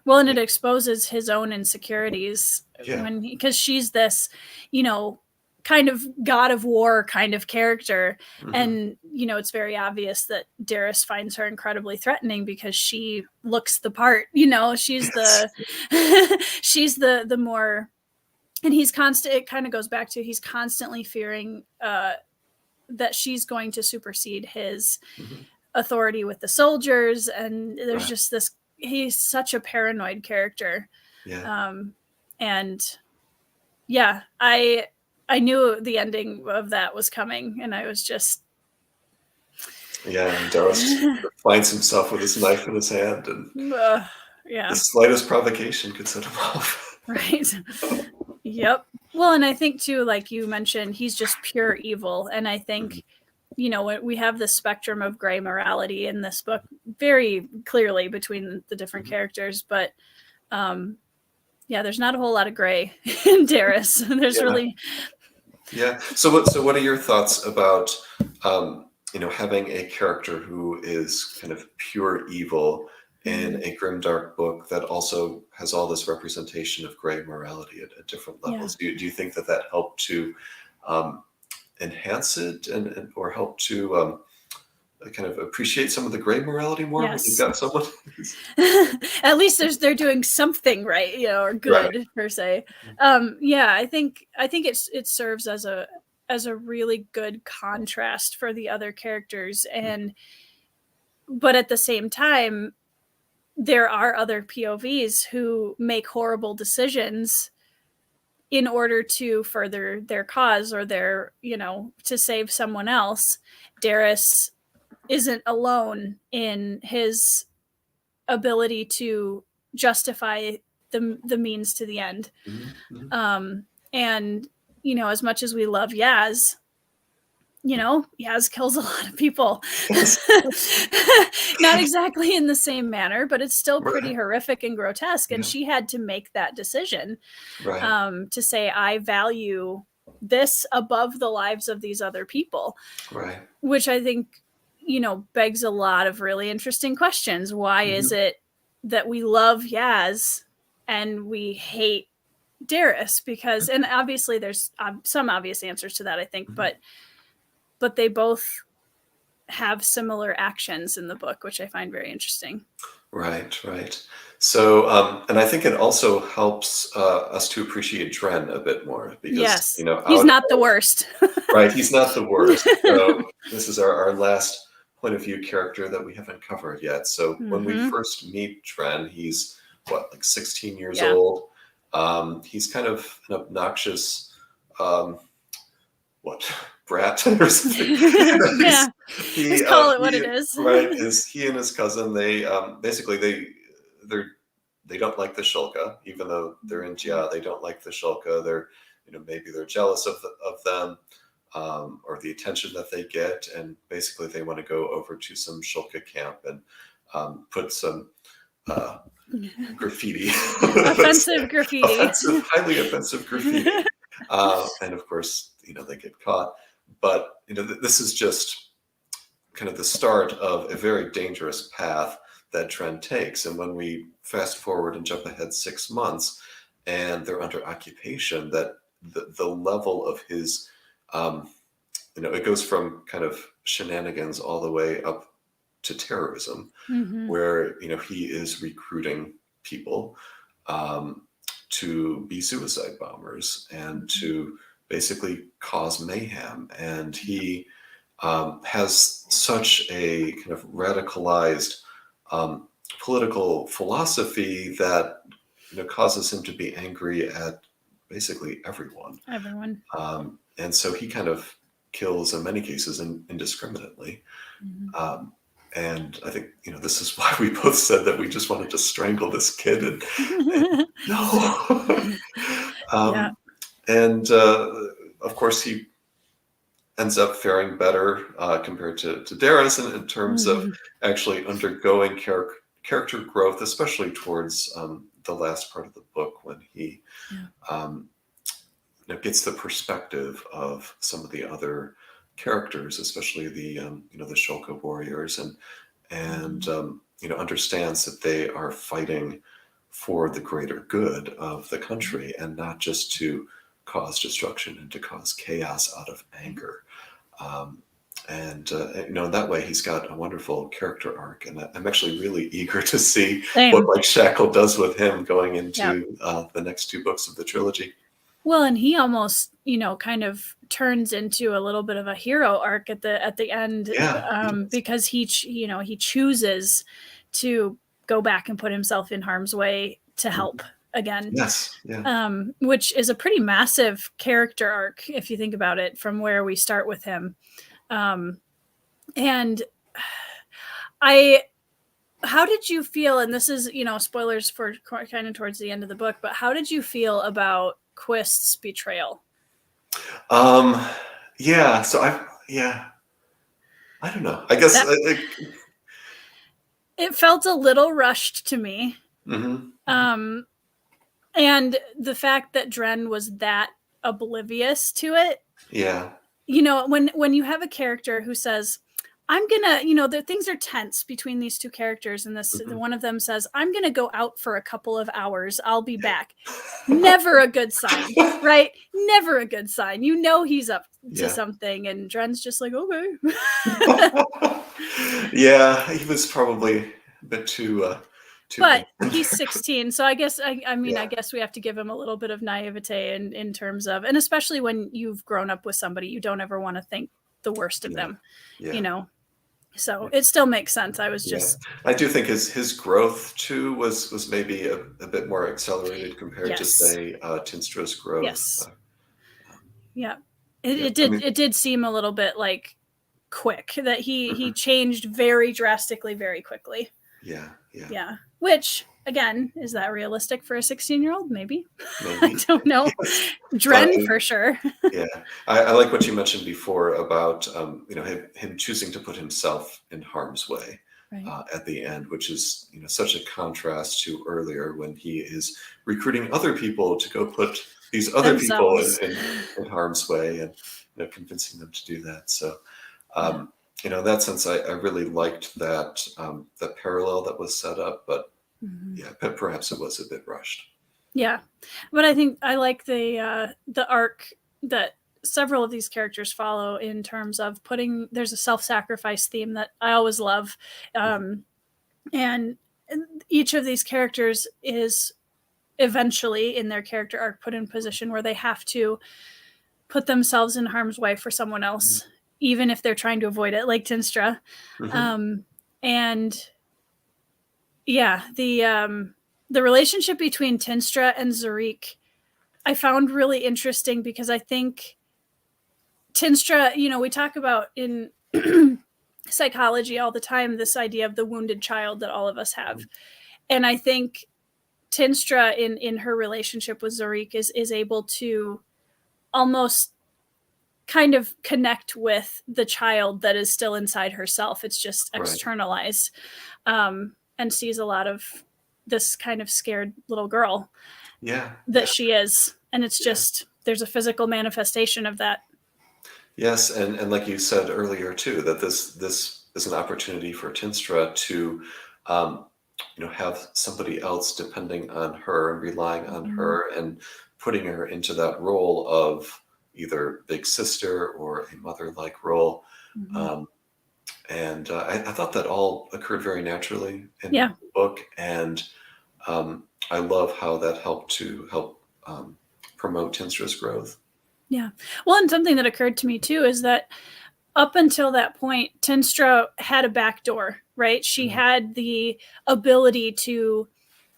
well, and it exposes his own insecurities because she's this, kind of god of war kind of character. And, it's very obvious that Darris finds her incredibly threatening because she looks the part, she's she's the more, and it kind of goes back to, he's constantly fearing, that she's going to supersede his authority with the soldiers. And there's just this, he's such a paranoid character. And I knew the ending of that was coming, and I was just, Yeah, and Darris finds himself with his knife in his hand, and yeah, the slightest provocation could set him off. Right. Yep. Well, and I think too, like you mentioned, he's just pure evil, and I think we have the spectrum of gray morality in this book very clearly between the different characters, but there's not a whole lot of gray in Darris. There's really So what are your thoughts about having a character who is kind of pure evil in a grimdark book that also has all this representation of gray morality at different levels? Do you think that helped to enhance it and or help to kind of appreciate some of the gray morality more when you've got someone? At least they're doing something right, or good per se. I think it serves as a really good contrast for the other characters, but at the same time, there are other POVs who make horrible decisions in order to further their cause or to save someone else. Darris isn't alone in his ability to justify the means to the end. And as much as we love Yaz, Yaz kills a lot of people. Not exactly in the same manner, but it's still pretty horrific and grotesque. And she had to make that decision to say, I value this above the lives of these other people. Which I think, begs a lot of really interesting questions. Why is it that we love Yaz and we hate Darris? Because, and obviously there's some obvious answers to that, I think, but they both have similar actions in the book, which I find very interesting. Right. So, and I think it also helps us to appreciate Dren a bit more because, he's not the worst. Right. He's not the worst. So this is our last point of view character that we haven't covered yet. So when we first meet Dren, he's like 16 years old. He's kind of an obnoxious, brat or something. Let's call it what it is. Right. Is he and his cousin, they basically they don't like the Shulka, even though they're in Jia, they don't like the Shulka. They're, maybe they're jealous of them, or the attention that they get. And basically they want to go over to some Shulka camp and put some graffiti. Offensive graffiti. Highly offensive graffiti. And of course, they get caught. But, this is just kind of the start of a very dangerous path that Dren takes. And when we fast forward and jump ahead 6 months and they're under occupation, that the level of his, it goes from kind of shenanigans all the way up to terrorism, where, he is recruiting people to be suicide bombers and to basically cause mayhem. And he has such a kind of radicalized political philosophy that causes him to be angry at basically everyone. And so he kind of kills in many cases indiscriminately. And I think this is why we both said that we just wanted to strangle this kid and no. And of course he ends up faring better compared to Darris in terms of actually undergoing character growth, especially towards the last part of the book when he gets the perspective of some of the other characters, especially the the Shulka warriors, and understands that they are fighting for the greater good of the country and not just to cause destruction and to cause chaos out of anger. And in that way, he's got a wonderful character arc, and I'm actually really eager to see what Mike Shackle does with him going into the next 2 books of the trilogy. Well, and he almost, kind of turns into a little bit of a hero arc at the end, because he chooses to go back and put himself in harm's way to help again. Which is a pretty massive character arc if you think about it, from where we start with him. And how did you feel, and this is, spoilers for kind of towards the end of the book, but how did you feel about Quist's betrayal? Yeah, so I don't know. I guess it felt a little rushed to me. Mm-hmm. And the fact that Dren was that oblivious to it. Yeah. When you have a character who says, I'm gonna, the things are tense between these two characters, and one of them says, I'm gonna go out for a couple of hours, I'll be back. Never a good sign, right? Never a good sign. He's up to something, and Dren's just like, okay. Yeah, he was probably a bit too but he's 16, so I guess I guess we have to give him a little bit of naivete in terms of, and especially when you've grown up with somebody, you don't ever want to think the worst of them. So it still makes sense. I do think his growth too was maybe a bit more accelerated compared to, say, Tinstra's growth. Yes. It did seem a little bit like quick, that he changed very drastically very quickly. Yeah. Which, again, is that realistic for a 16-year-old? Maybe. I don't know. Dren for sure. I like what you mentioned before about him choosing to put himself in harm's way at the end, which is such a contrast to earlier when he is recruiting other people to go put these other people in harm's way and convincing them to do that. So. In that sense, I really liked that parallel that was set up, but perhaps it was a bit rushed. Yeah, but I think I like the arc that several of these characters follow in terms of there's a self-sacrifice theme that I always love, and each of these characters is eventually in their character arc put in a position where they have to put themselves in harm's way for someone else. Even if they're trying to avoid it, like Tinstra. And the relationship between Tinstra and Zariq, I found really interesting, because I think Tinstra, we talk about in psychology all the time, this idea of the wounded child that all of us have. And I think Tinstra in her relationship with Zariq is able to almost kind of connect with the child that is still inside herself. It's just externalized, and sees a lot of this kind of scared little girl that she is. And it's just, there's a physical manifestation of that. Yes. And like you said earlier too, that this is an opportunity for Tinstra to, have somebody else depending on her and relying on her and putting her into that role of either big sister or a mother-like role. And I thought that all occurred very naturally in the book. And I love how that helped promote Tinstra's growth. Yeah. Well, and something that occurred to me too is that up until that point, Tinstra had a backdoor, right? She had the ability to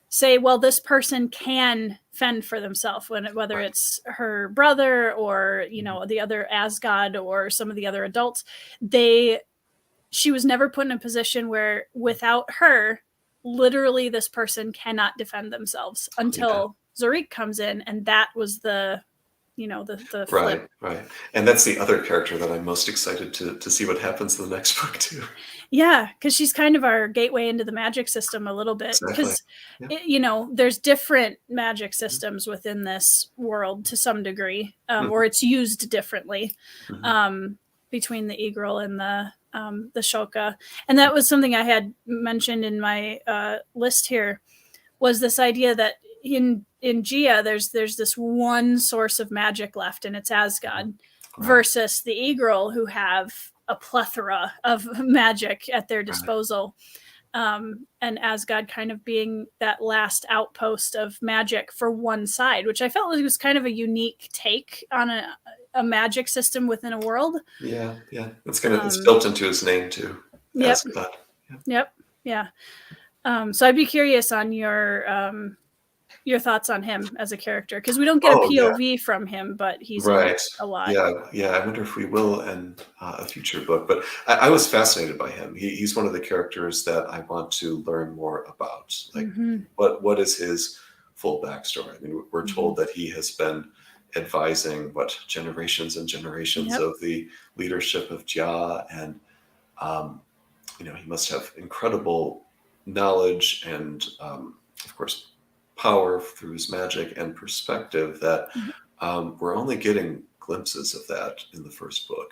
say, well, this person can fend for themselves, whether it's her brother or, the other Asgard or some of the other adults. She was never put in a position where without her, literally this person cannot defend themselves until Zariq comes in. And that was the flip. Right. And that's the other character that I'm most excited to see what happens in the next book too. Yeah, because she's kind of our gateway into the magic system a little bit. Because, there's different magic systems within this world to some degree, or it's used differently between the Eagle and the Shoka. And that was something I had mentioned in my list here, was this idea that in Gia, there's this one source of magic left, and it's Asgard, versus the Eagle, who have a plethora of magic at their disposal. And Asgard kind of being that last outpost of magic for one side, which I felt was kind of a unique take on a magic system within a world. Yeah. It's built into his name too. Yep. Yeah. So I'd be curious on your your thoughts on him as a character, because we don't get a POV from him, but he's in a lot. Yeah. I wonder if we will in a future book. But I was fascinated by him. He's one of the characters that I want to learn more about. Like, what is his full backstory? I mean, we're told that he has been advising generations and generations of the leadership of Jia, and he must have incredible knowledge and, of course, power through his magic and perspective that we're only getting glimpses of that in the first book.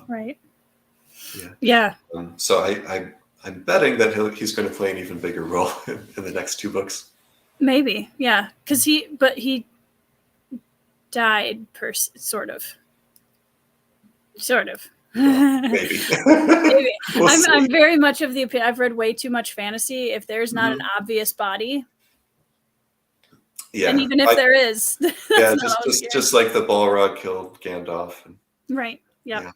Right. Yeah. So I'm betting that he's going to play an even bigger role in the next 2 books. Maybe, yeah, because he died, sort of. Maybe. Maybe. I'm very much of the opinion. I've read way too much fantasy. If there's not an obvious body, and even if there is, just like the Balrog killed Gandalf. Right. Yep. Yeah.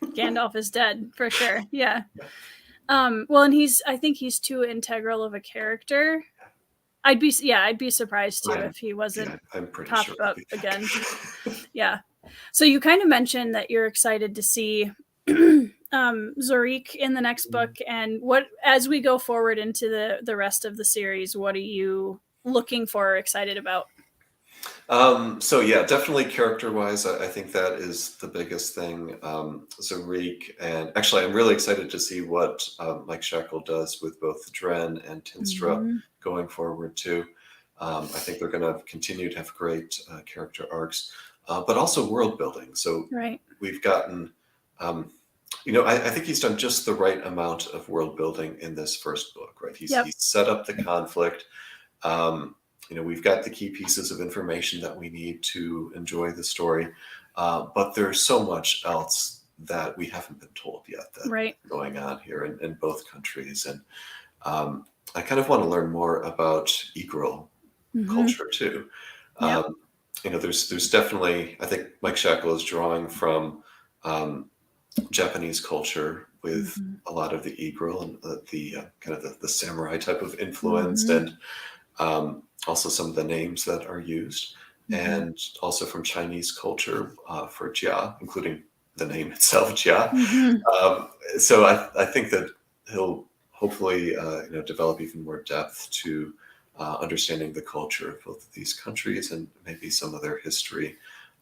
Gandalf is dead for sure. Yeah. Well, and I think he's too integral of a character. I'd be surprised too if he wasn't popped up again. Yeah. So you kind of mentioned that you're excited to see Zorik in the next book, and as we go forward into the rest of the series, what are you looking for or excited about? So yeah, definitely character-wise, I think that is the biggest thing. Zorik, and actually I'm really excited to see what Mike Shackle does with both Dren and Tinstra going forward too. I think they're going to continue to have great character arcs, but also world building. So we've gotten, I think he's done just the right amount of world building in this first book, right? He's set up the conflict. We've got the key pieces of information that we need to enjoy the story, but there's so much else that we haven't been told yet that's going on here in both countries. And I kind of want to learn more about Egril culture too. There's definitely, I think Mike Shackle is drawing from Japanese culture with a lot of the Egril and the kind of the samurai type of influence, and also some of the names that are used, and also from Chinese culture for Jia, including the name itself, Jia. So I think that he'll hopefully develop even more depth to understanding the culture of both of these countries and maybe some of their history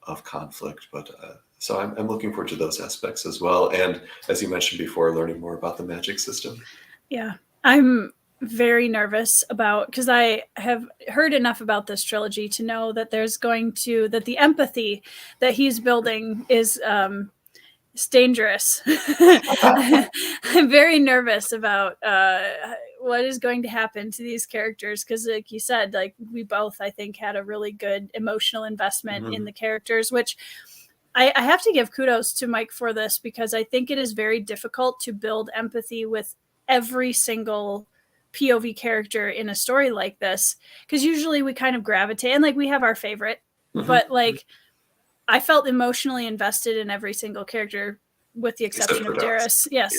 of conflict. But so I'm looking forward to those aspects as well. And as you mentioned before, learning more about the magic system. Yeah, I'm very nervous because I have heard enough about this trilogy to know that that the empathy that he's building is dangerous. I'm very nervous about what is going to happen to these characters, because like you said, like we both, I think, had a really good emotional investment in the characters, which I have to give kudos to Mike for this, because I think it is very difficult to build empathy with every single POV character in a story like this, because usually we kind of gravitate, and like we have our favorite, but like I felt emotionally invested in every single character with the exception of Darris. Yes.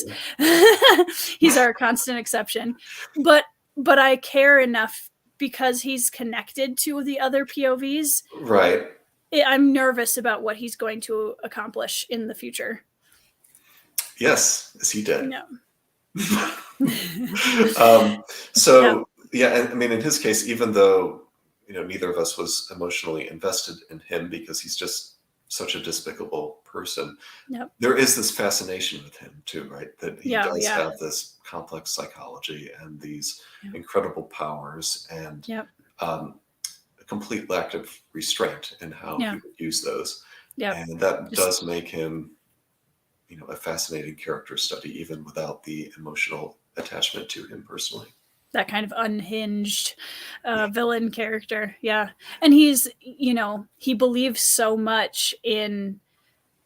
He's our constant exception, but I care enough because he's connected to the other POVs. Right. I'm nervous about what he's going to accomplish in the future. Yes. Is he dead? No. And I mean, in his case, even though neither of us was emotionally invested in him because he's just such a despicable person, there is this fascination with him too, right? That he does have this complex psychology and these incredible powers, and a complete lack of restraint in how he would use those. And that does make him a fascinating character study, even without the emotional attachment to him personally. That kind of unhinged villain character. Yeah. And he's, he believes so much in,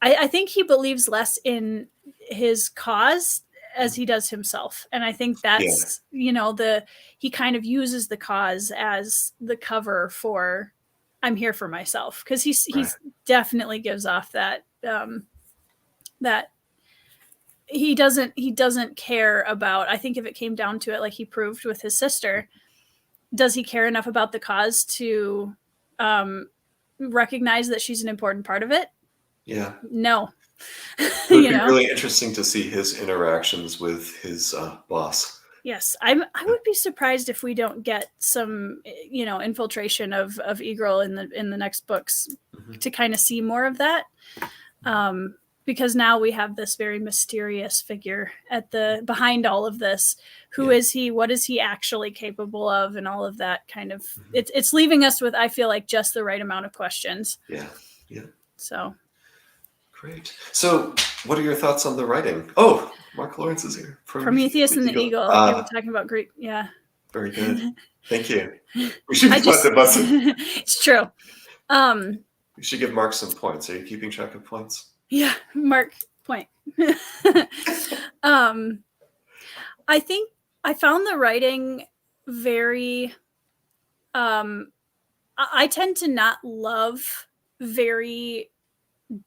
I think he believes less in his cause as he does himself. And I think that's, he kind of uses the cause as the cover for, I'm here for myself. Cause he's definitely gives off that he doesn't care about, I think if it came down to it, like he proved with his sister, does he care enough about the cause to recognize that she's an important part of it? Yeah. No. It would be really interesting to see his interactions with his boss. Yes, I would be surprised if we don't get some, infiltration of Eagle in the next books to kind of see more of that. Because now we have this very mysterious figure behind all of this. Who is he? What is he actually capable of? And all of that kind of, it's leaving us with, I feel like, just the right amount of questions. Yeah. So. Great. So what are your thoughts on the writing? Oh, Mark Lawrence is here. Prometheus and the Eagle. We were talking about Greek. Yeah. Very good. Thank you. We should It's true. We should give Mark some points. Are you keeping track of points? Yeah, Mark, point. I think I found the writing very. I tend to not love very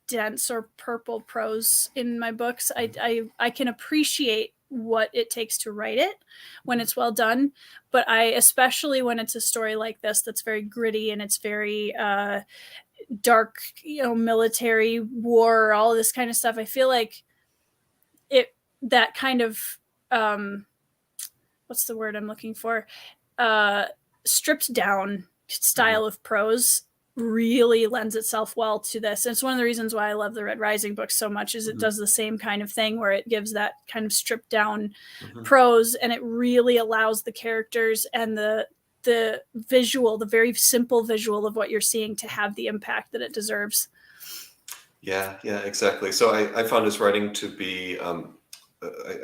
dense or purple prose in my books. I can appreciate what it takes to write it when it's well done, but especially when it's a story like this that's very gritty and it's very dark, military war, all this kind of stuff. I feel like that kind of what's the word I'm looking for? Stripped down style of prose really lends itself well to this. And it's one of the reasons why I love the Red Rising books so much, is it does the same kind of thing where it gives that kind of stripped down prose, and it really allows the characters and the visual, the very simple visual of what you're seeing, to have the impact that it deserves. Yeah, exactly. So I found his writing to be, I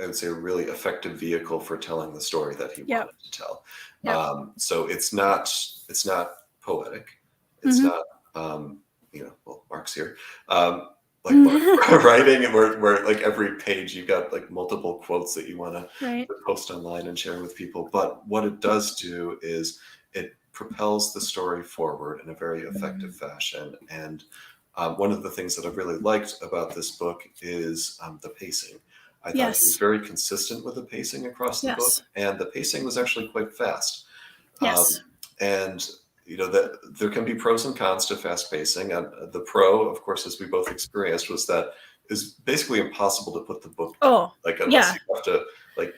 would say, a really effective vehicle for telling the story that he wanted to tell. So it's not poetic. It's not, Mark's here, writing, and where like every page you've got like multiple quotes that you want to post online and share with people. But what it does do is it propels the story forward in a very effective fashion. And one of the things that I've really liked about this book is the pacing. I thought he was very consistent with the pacing across the book, and the pacing was actually quite fast. And that there can be pros and cons to fast pacing. The pro, of course, as we both experienced, was that it's basically impossible to put the book down, unless you have to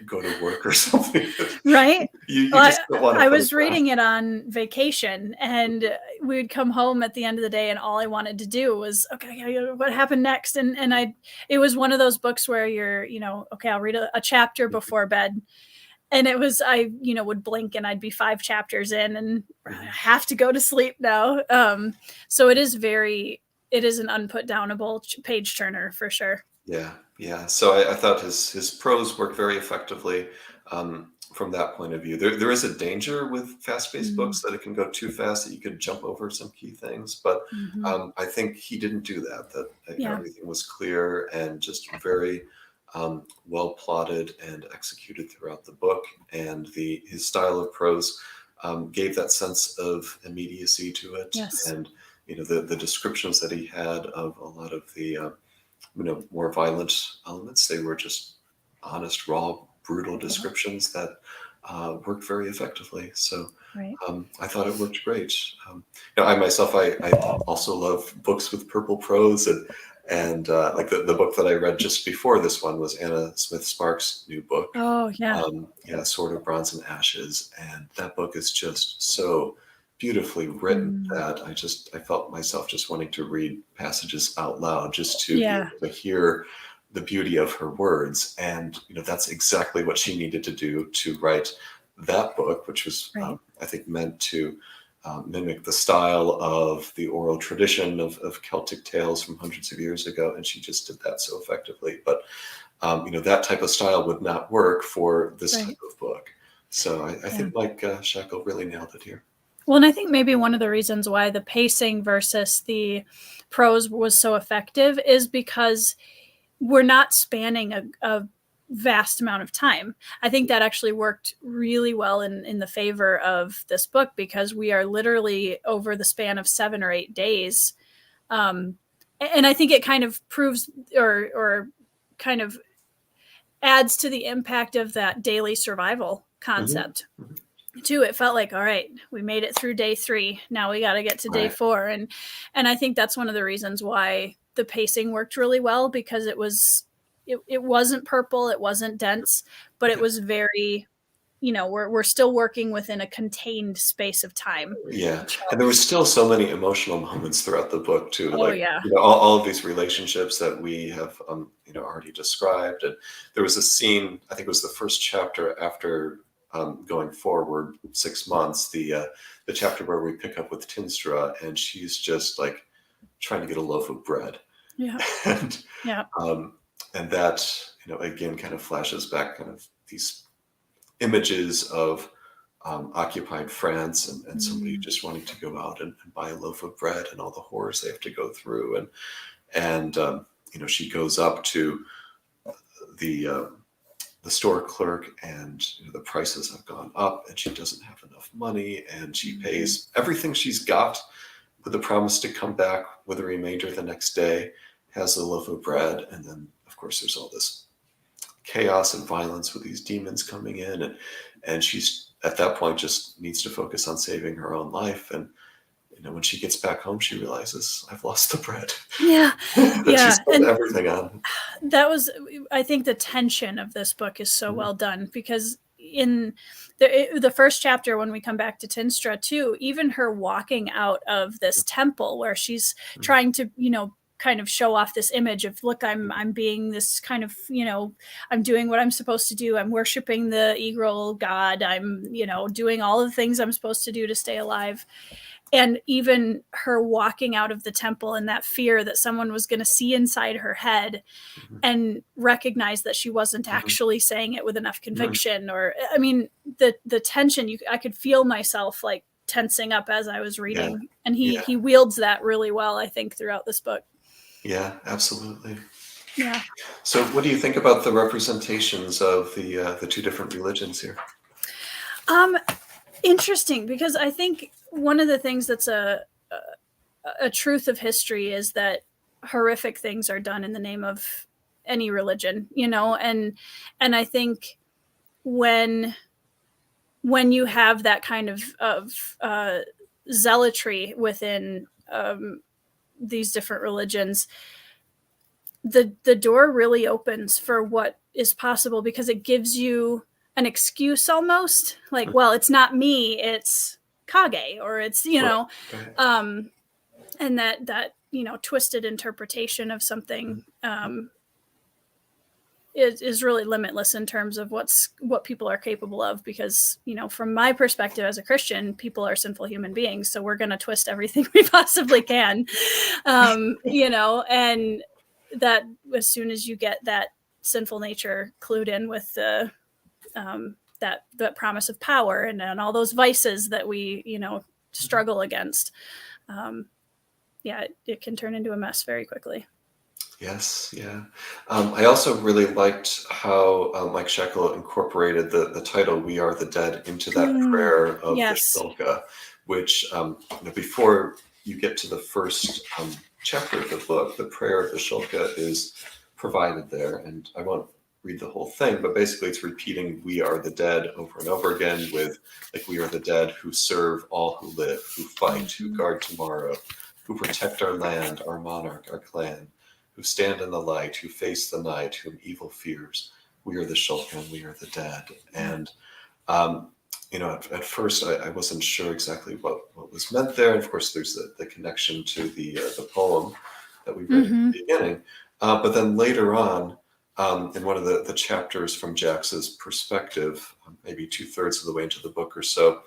go to work or something. Right. you just don't want to. I was reading it on vacation, and we would come home at the end of the day, and all I wanted to do was, okay, what happened next? And it was one of those books where you're, okay, I'll read a chapter before bed. And it was, I would blink and I'd be 5 chapters in and I have to go to sleep now. So it is an unputdownable page turner for sure. Yeah. So I thought his prose worked very effectively from that point of view. There is a danger with fast-paced books that it can go too fast, that you could jump over some key things. But I think he didn't do that. Everything was clear and just very well plotted and executed throughout the book, and his style of prose gave that sense of immediacy to it. And the descriptions that he had of a lot of the more violent elements, they were just honest, raw, brutal descriptions that worked very effectively. So I thought it worked great. I myself, I also love books with purple prose, and like the book that I read just before this one was Anna Smith Sparks' new book. Oh, yeah. Sword of Bronze and Ashes. And that book is just so beautifully written that I felt myself just wanting to read passages out loud, just to be able to hear the beauty of her words. And, that's exactly what she needed to do to write that book, which was, I think, meant to mimic the style of the oral tradition of Celtic tales from hundreds of years ago, and she just did that so effectively. But that type of style would not work for this type of book. So I think Mike Shackle really nailed it here. Well, and I think maybe one of the reasons why the pacing versus the prose was so effective is because we're not spanning a vast amount of time. I think that actually worked really well in the favor of this book, because we are literally over the span of 7 or 8 days. And I think it kind of proves or kind of adds to the impact of that daily survival concept. too, it felt like, all right, we made it through day 3. Now we got to get to day 4. And I think that's one of the reasons why the pacing worked really well, because it wasn't purple, it wasn't dense, but it was very, we're still working within a contained space of time. Yeah. And there was still so many emotional moments throughout the book too. Oh, yeah. All of these relationships that we have, already described. And there was a scene, I think it was the first chapter after going forward 6 months, the chapter where we pick up with Tinstra, and she's just like trying to get a loaf of bread. Yeah. And, yeah. And that, again, kind of flashes back kind of these images of occupied France and somebody just wanting to go out and buy a loaf of bread and all the horrors they have to go through. And she goes up to the store clerk, and the prices have gone up and she doesn't have enough money, and she pays everything she's got with the promise to come back with the remainder the next day, has a loaf of bread. And then of course there's all this chaos and violence with these demons coming in, and she's at that point just needs to focus on saving her own life. And when she gets back home, she realizes, I've lost the bread. Yeah. That she's put everything on. That was, I think the tension of this book is so well done, because in the first chapter, when we come back to Tinstra too, even her walking out of this temple where she's trying to, kind of show off this image of, look, I'm being this kind of, I'm doing what I'm supposed to do. I'm worshiping the Eagle god. I'm, doing all the things I'm supposed to do to stay alive. And even her walking out of the temple and that fear that someone was going to see inside her head and recognize that she wasn't actually saying it with enough conviction. Or, I mean, the tension, I could feel myself like tensing up as I was reading. Yeah. And he wields that really well, I think, throughout this book. Yeah, absolutely. Yeah. So what do you think about the representations of the two different religions here? Interesting, because I think one of the things that's a truth of history is that horrific things are done in the name of any religion, and I think when you have that kind of zealotry within these different religions, the door really opens for what is possible, because it gives you an excuse almost, like, well, it's not me, it's Kage, or it's, and that twisted interpretation of something is really limitless in terms of what people are capable of, because, from my perspective as a Christian, people are sinful human beings, so we're going to twist everything we possibly can, and that as soon as you get that sinful nature clued in with the that promise of power and all those vices that we struggle against, it can turn into a mess very quickly. Yes, yeah. I also really liked how Mike Shackle incorporated the title "We Are the Dead" into that prayer of the Shulka, which before you get to the first chapter of the book, the prayer of the Shulka is provided there, and I won't read the whole thing, but basically it's repeating "We are the dead" over and over again, with like, we are the dead who serve all who live, who fight, who guard tomorrow, who protect our land, our monarch, our clan, who stand in the light, who face the night, whom evil fears. We are the Shulkan, we are the dead. And at first I wasn't sure exactly what was meant there. And of course there's the connection to the poem that we read at the beginning. But then later on, in one of the chapters from Jax's perspective, maybe 2/3 of the way into the book or so,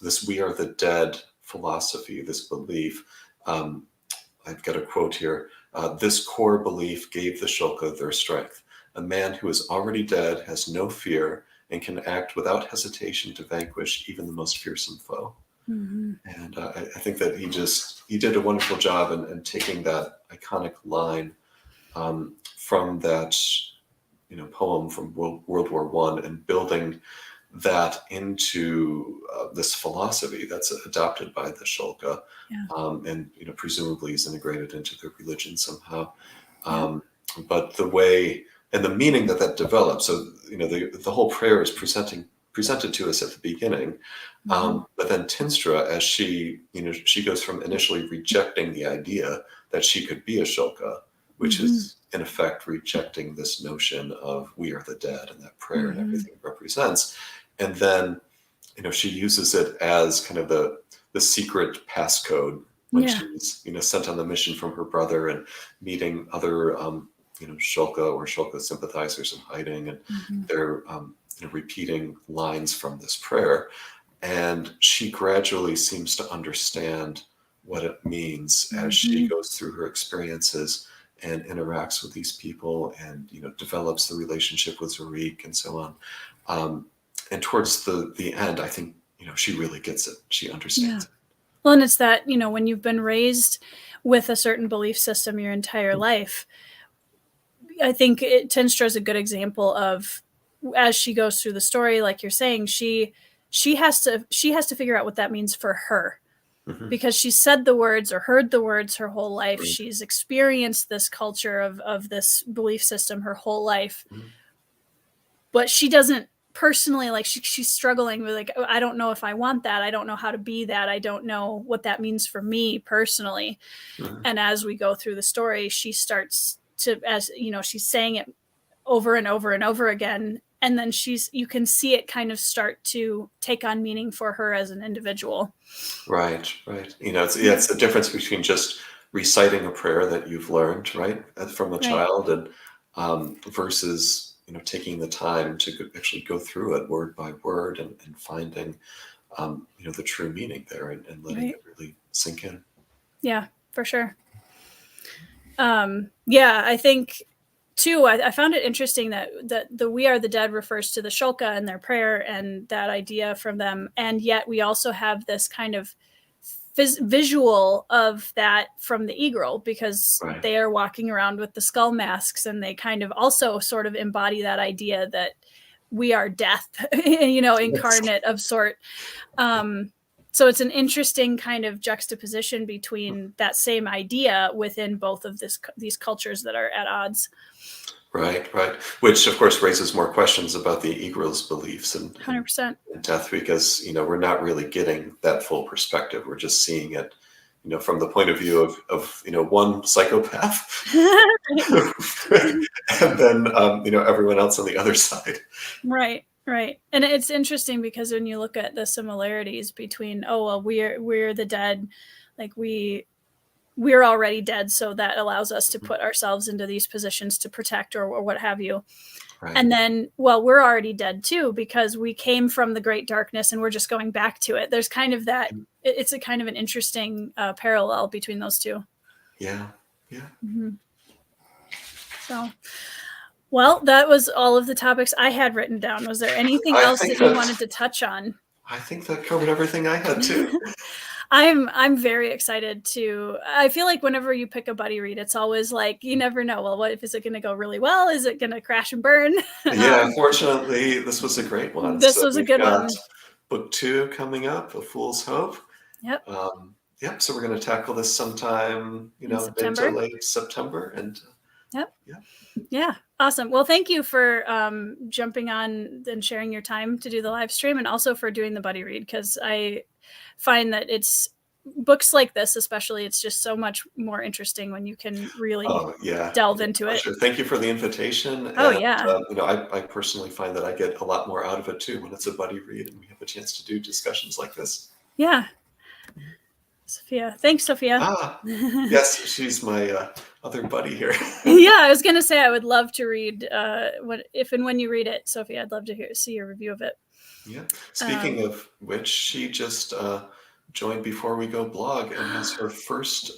this "we are the dead" philosophy, this belief, I've got a quote here, "This core belief gave the Shulka their strength. A man who is already dead has no fear and can act without hesitation to vanquish even the most fearsome foe." And I think that he did a wonderful job in taking that iconic line from that poem from World War I and building that into this philosophy that's adopted by the Shulka, and presumably is integrated into their religion somehow. But the way and the meaning that develops, so the whole prayer is presenting presented to us at the beginning. But then Tinstra, as she goes from initially rejecting the idea that she could be a Shulka, which is in effect rejecting this notion of we are the dead and that prayer and everything it represents. And then, she uses it as kind of the secret passcode when she's, sent on the mission from her brother and meeting other, Shulka or Shulka sympathizers in hiding, and they're repeating lines from this prayer. And she gradually seems to understand what it means as she goes through her experiences and interacts with these people and, develops the relationship with Zarik and so on. And towards the end, I think, she really gets it. She understands it. Well, and it's that, when you've been raised with a certain belief system your entire life, I think Tinstra is a good example of, as she goes through the story, like you're saying, she has to figure out what that means for her, because she said the words or heard the words her whole life. She's experienced this culture of this belief system her whole life, but she doesn't personally, like she's struggling with, like, I don't know if I want that. I don't know how to be that. I don't know what that means for me personally. And as we go through the story, she starts to, as she's saying it over and over and over again. And then you can see it kind of start to take on meaning for her as an individual. Right. It's the difference between just reciting a prayer that you've learned, right, from a child, and versus, taking the time to actually go through it word by word and finding, the true meaning there and letting it really sink in. Yeah, for sure. I think too, I found it interesting that the We Are the Dead refers to the Shulka and their prayer and that idea from them. And yet we also have this kind of visual of that from the Egrill, because they are walking around with the skull masks, and they kind of also sort of embody that idea that we are death, incarnate of sort. So it's an interesting kind of juxtaposition between that same idea within both of these cultures that are at odds. Right. Which, of course, raises more questions about the Egrill's beliefs and 100% and death, because, we're not really getting that full perspective. We're just seeing it, from the point of view of one psychopath, and then, everyone else on the other side. Right. And it's interesting because when you look at the similarities between, we're the dead, like we're already dead, so that allows us to put ourselves into these positions to protect or what have you. And then, we're already dead too, because we came from the great darkness and we're just going back to it. There's kind of that, it's a kind of an interesting parallel between those two. Yeah. So, that was all of the topics I had written down. Was there anything else that you wanted to touch on? I think that covered everything I had too. I'm very excited I feel like whenever you pick a buddy read, it's always like, you never know. Well, what if, is it going to go really well? Is it going to crash and burn? Yeah, fortunately, this was a great one. This was a good one. Book 2 coming up, A Fool's Hope. Yep. So we're going to tackle this sometime, mid to late September. And Yeah. Awesome. Well, thank you for jumping on and sharing your time to do the live stream, and also for doing the buddy read, because I find that it's books like this, especially, it's just so much more interesting when you can really delve into it. Sure. Thank you for the invitation. I personally find that I get a lot more out of it too when it's a buddy read and we have a chance to do discussions like this. Yeah. Sophia. Thanks, Sophia. Yes, she's my other buddy here. I was going to say, I would love to read if and when you read it, Sophia. I'd love to see your review of it. Yeah. Speaking of which, she just joined Before We Go blog and has her first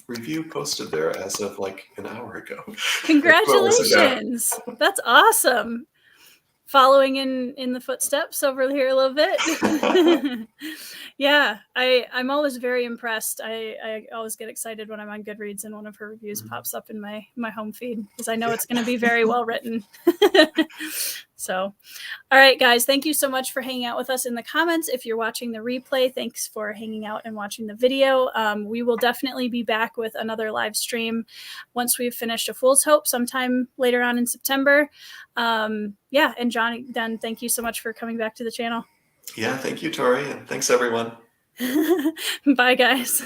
review posted there as of like an hour ago. Congratulations. That's awesome. Following in the footsteps over here a little bit. Yeah, I'm always very impressed. I always get excited when I'm on Goodreads and one of her reviews pops up in my home feed, because I know it's going to be very well written. So, all right, guys, thank you so much for hanging out with us in the comments. If you're watching the replay, thanks for hanging out and watching the video. We will definitely be back with another live stream once we've finished A Fool's Hope sometime later on in September. Yeah, and John, then thank you so much for coming back to the channel. Yeah, thank you, Tori, and thanks, everyone. Bye, guys.